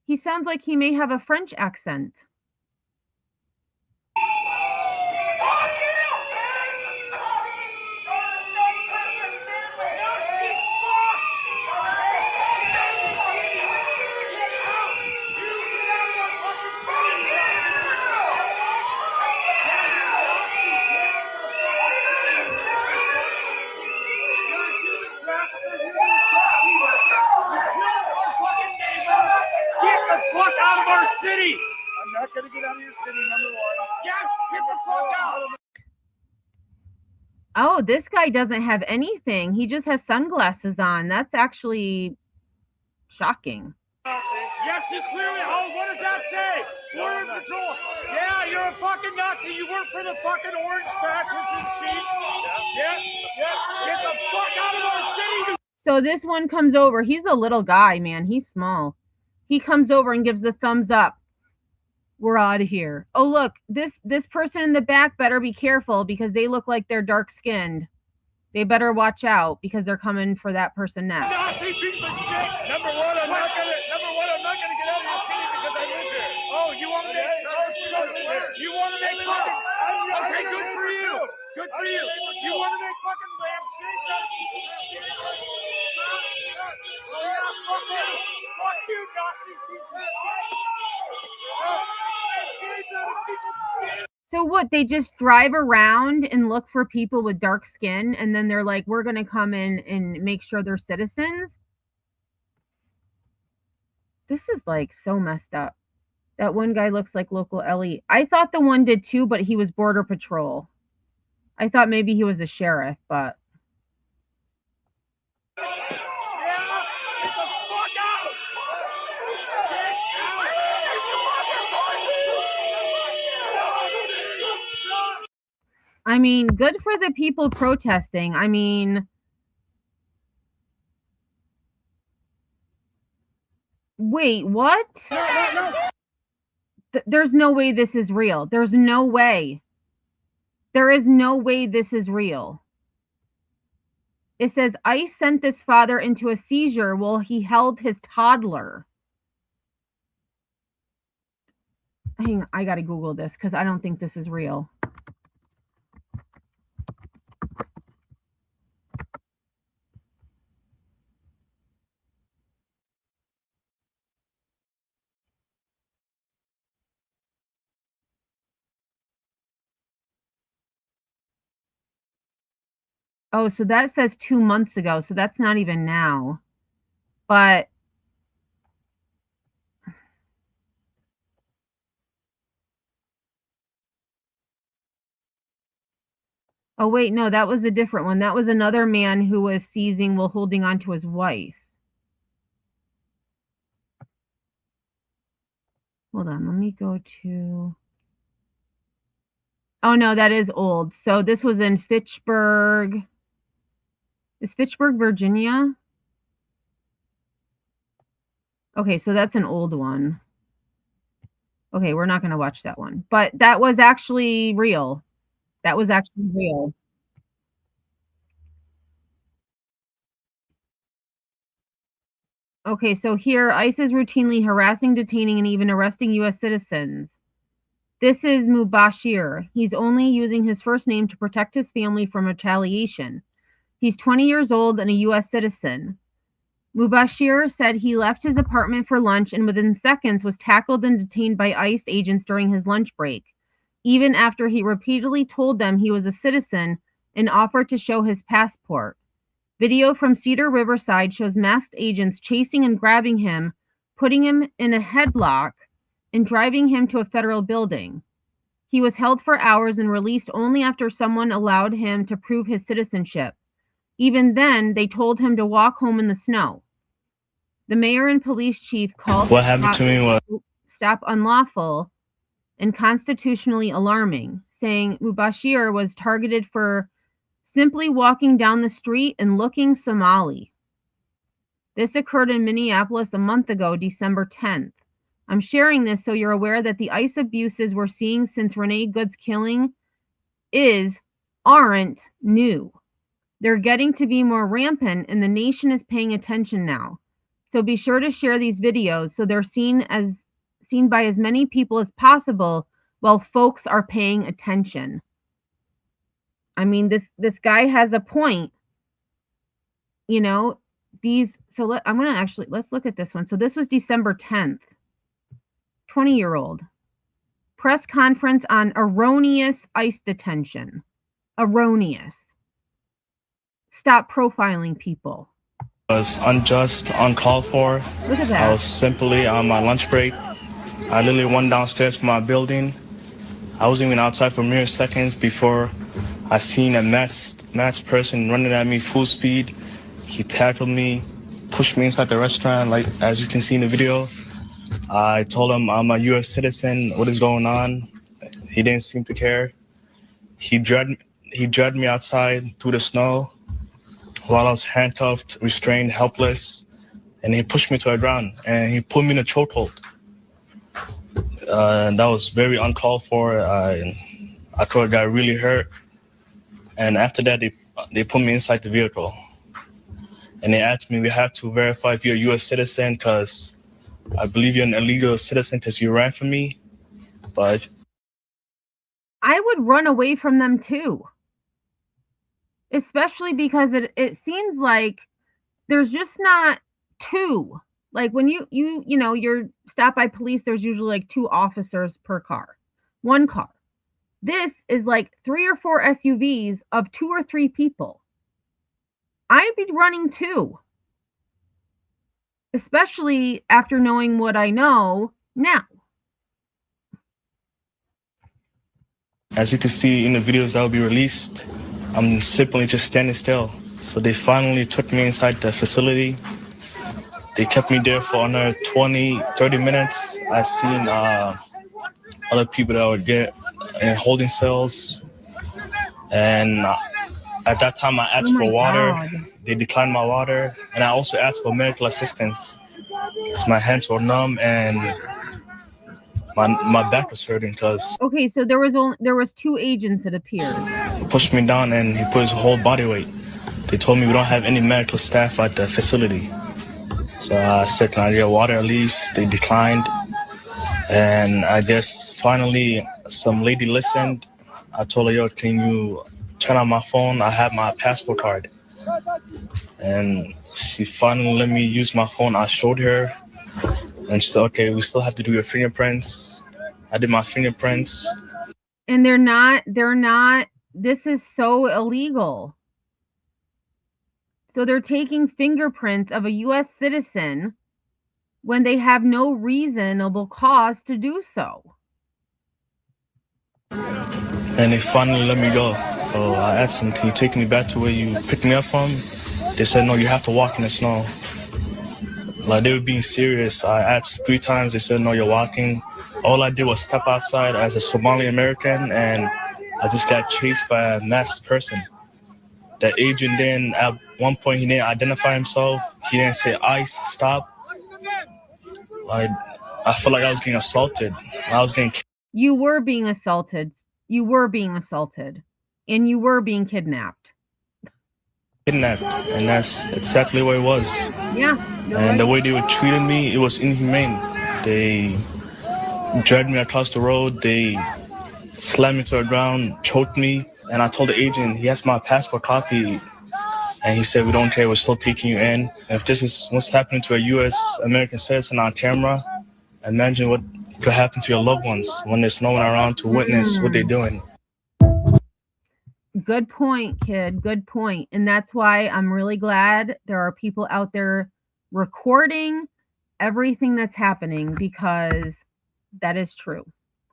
Speaker 2: He sounds like he may have a French accent.
Speaker 3: Get the fuck out of our city! I'm not gonna get out of your city, number one. Yes, get the fuck out!
Speaker 2: Oh, this guy doesn't have anything. He just has sunglasses on. That's actually shocking.
Speaker 3: Yes, you clearly. Oh, what does that say? Border Patrol. Yeah, you're a fucking Nazi. You work for the fucking orange fascists and cheat. Yeah. Get the fuck out of our city.
Speaker 2: So this one comes over. He's a little guy, man. He's small. He comes over and gives the thumbs up. We're out of here. Oh, look, this person in the back better be careful because they look like they're dark skinned. They better watch out because they're coming for that person next.
Speaker 3: Nazi piece of shit. Number one, I'm not gonna get out of your city because I live here. Oh, you want to make fucking? Okay, good for you. Good for you. You want to make fucking lampshades out of people? Fuck you, Nazi piece of shit.
Speaker 2: So what, they just drive around and look for people with dark skin and then they're like, we're going to come in and make sure they're citizens? This is like so messed up. That one guy looks like local Ellie. I thought the one did too, but he was border patrol. I thought maybe he was a sheriff, but... I mean, good for the people protesting. I mean, wait, what?
Speaker 3: No.
Speaker 2: There's no way this is real. There's no way. There is no way this is real. It says, ICE sent this father into a seizure while he held his toddler. Hang on, I gotta Google this because I don't think this is real. Oh, so that says 2 months ago, so that's not even now. But oh wait, no, that was a different one. That was another man who was seizing while holding on to his wife. Hold on, let me go to... Oh no, that is old. So this was in Fitchburg. Is Fitchburg, Virginia? Okay, so that's an old one. Okay, we're not going to watch that one. But that was actually real. That was actually real. Okay, so here ICE is routinely harassing, detaining, and even arresting U.S. citizens. This is Mubashir. He's only using his first name to protect his family from retaliation. He's 20 years old and a U.S. citizen. Mubashir said he left his apartment for lunch and within seconds was tackled and detained by ICE agents during his lunch break, even after he repeatedly told them he was a citizen and offered to show his passport. Video from Cedar Riverside shows masked agents chasing and grabbing him, putting him in a headlock, and driving him to a federal building. He was held for hours and released only after someone allowed him to prove his citizenship. Even then, they told him to walk home in the snow. The mayor and police chief called
Speaker 10: what happened to me was
Speaker 2: stop unlawful and constitutionally alarming, saying Mubashir was targeted for simply walking down the street and looking Somali. This occurred in Minneapolis a month ago, December 10th. I'm sharing this so you're aware that the ICE abuses we're seeing since Renee Good's killing aren't new. They're getting to be more rampant and the nation is paying attention now. So be sure to share these videos so they're seen by as many people as possible while folks are paying attention. I mean, this guy has a point. You know, let's look at this one. So this was December 10th. 20-year-old. Press conference on erroneous ICE detention. Erroneous. Stop profiling people.
Speaker 10: Was unjust, uncalled for.
Speaker 2: Look at that.
Speaker 10: I was simply on my lunch break. I literally went downstairs from my building. I wasn't even outside for mere seconds before I seen a masked person running at me full speed. He tackled me, pushed me inside the restaurant, like as you can see in the video. I told him I'm a U.S. citizen. What is going on? He didn't seem to care. He dragged me outside through the snow while I was handcuffed, restrained, helpless, and he pushed me to the ground and he put me in a chokehold. That was very uncalled for. I thought I got really hurt. And after that, they put me inside the vehicle. And they asked me, we have to verify if you're a U.S. citizen because I believe you're an illegal citizen because you ran from me. But
Speaker 2: I would run away from them too. Especially because it seems like there's just not two. Like when you're stopped by police, there's usually like two officers per car. One car. This is like 3 or 4 SUVs of 2 or 3 people. I'd be running too. Especially after knowing what I know now.
Speaker 10: As you can see in the videos that will be released, I'm simply just standing still. So they finally took me inside the facility. They kept me there for another 20, 30 minutes. I've seen other people that would get in holding cells. And at that time, I asked for water.
Speaker 2: God.
Speaker 10: They declined my water. And I also asked for medical assistance because my hands were numb and my back was hurting because
Speaker 2: Okay, so there was 2 agents that appeared.
Speaker 10: he pushed me down and he put his whole body weight. They told me we don't have any medical staff at the facility. So I said, can I get water at least? They declined. And I guess finally some lady listened. I told her, yo, can you turn on my phone? I have my passport card. And she finally let me use my phone. I showed her. And she said, okay, we still have to do your fingerprints. I did my fingerprints.
Speaker 2: And they're not, this is so illegal. So they're taking fingerprints of a U.S. citizen when they have no reasonable cause to do so.
Speaker 10: And they finally let me go. So I asked them, can you take me back to where you picked me up from? They said, no, you have to walk in the snow. Like, they were being serious. I asked 3 times. They said, no, you're walking. All I did was step outside as a Somali American, and I just got chased by a masked person. That agent then, at one point, he didn't identify himself. He didn't say ice, stop. Like, I felt like I was getting assaulted. I was getting
Speaker 2: You were being assaulted. You were being assaulted. And you were being kidnapped.
Speaker 10: kidnapped, and that's exactly what it was.
Speaker 2: Yeah.
Speaker 10: And the way they were treating me, it was inhumane. They dragged me across the road. They slammed me to the ground, choked me, and I told the agent he has my passport copy, and he said, "We don't care. We're still taking you in. If this is what's happening to a U.S. American citizen on camera, imagine what could happen to your loved ones when there's no one around to witness what they're doing."
Speaker 2: Good point, kid. Good point. And that's why I'm really glad there are people out there recording everything that's happening, because that is true.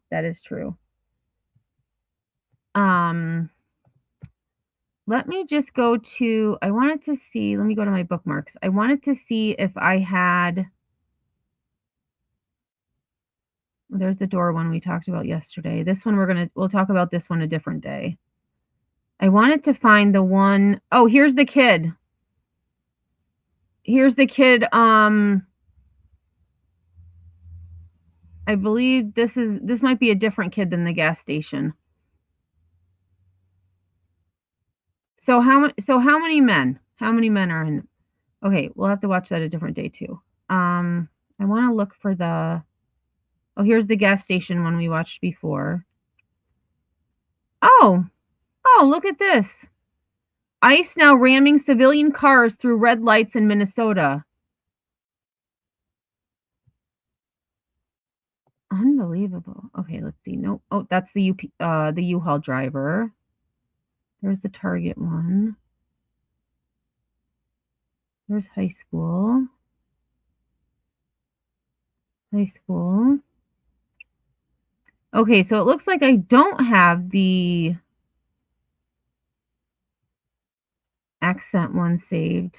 Speaker 2: That is true. Let me just go to, I wanted to see, let me go to my bookmarks. I wanted to see if I had, there's the door one we talked about yesterday. This one we'll talk about this one a different day. I wanted to find the one, oh, here's the kid. Here's the kid, I believe this might be a different kid than the gas station. So how many men? How many men are in? Okay, we'll have to watch that a different day too. I want to look for the, oh, here's the gas station one we watched before. Oh, look at this. ICE now ramming civilian cars through red lights in Minnesota. Unbelievable. Okay, let's see. No, oh, that's the U-Haul driver. There's the Target one. There's high school. High school. Okay, so it looks like I don't have the accent one saved.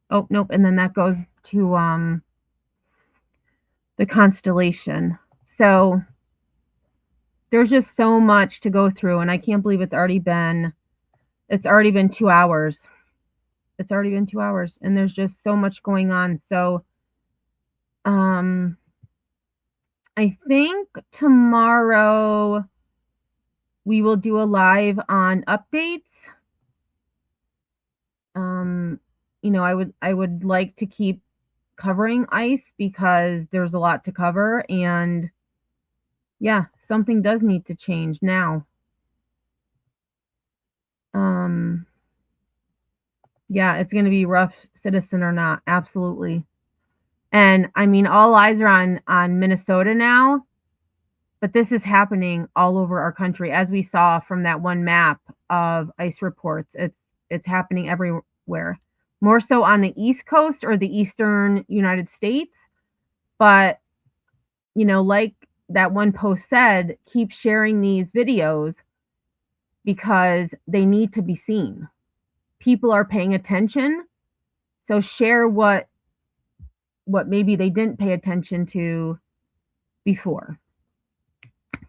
Speaker 2: Oh, nope, and then that goes to the constellation. So there's just so much to go through, and I can't believe it's already been 2 hours. It's already been 2 hours, and there's just so much going on. So I think tomorrow we will do a live on updates. You know, I would like to keep covering ICE because there's a lot to cover, and yeah, something does need to change now. Yeah, it's going to be rough, citizen or not, absolutely. And I mean, all eyes are on Minnesota now, but this is happening all over our country, as we saw from that one map of ICE reports. It's happening everywhere, more so on the East Coast or the Eastern United States. But, you know, like that one post said, keep sharing these videos because they need to be seen. People are paying attention, so share what maybe they didn't pay attention to before.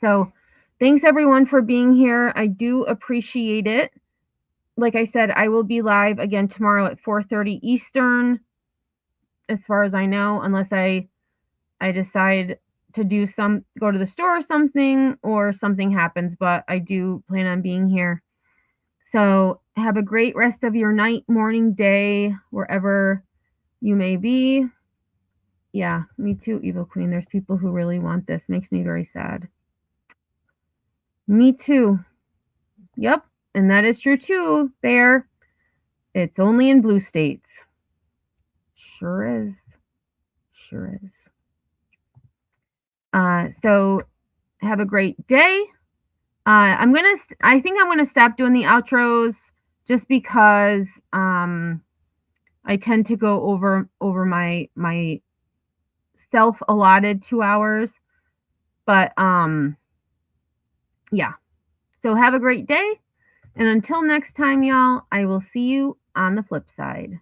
Speaker 2: So thanks everyone for being here. I do appreciate it. Like I said, I will be live again tomorrow at 4:30 Eastern, as far as I know, unless I decide to go to the store or something, or something happens, but I do plan on being here. So have a great rest of your night, morning, day, wherever you may be. Yeah, me too, Evil Queen. There's people who really want this. Makes me very sad. Me too. Yep, and that is true too, Bear. It's only in blue states. Sure is. Sure is. So have a great day. I think I'm gonna stop doing the outros just because I tend to go over my self allotted 2 hours. But yeah. So have a great day, and until next time, y'all, I will see you on the flip side.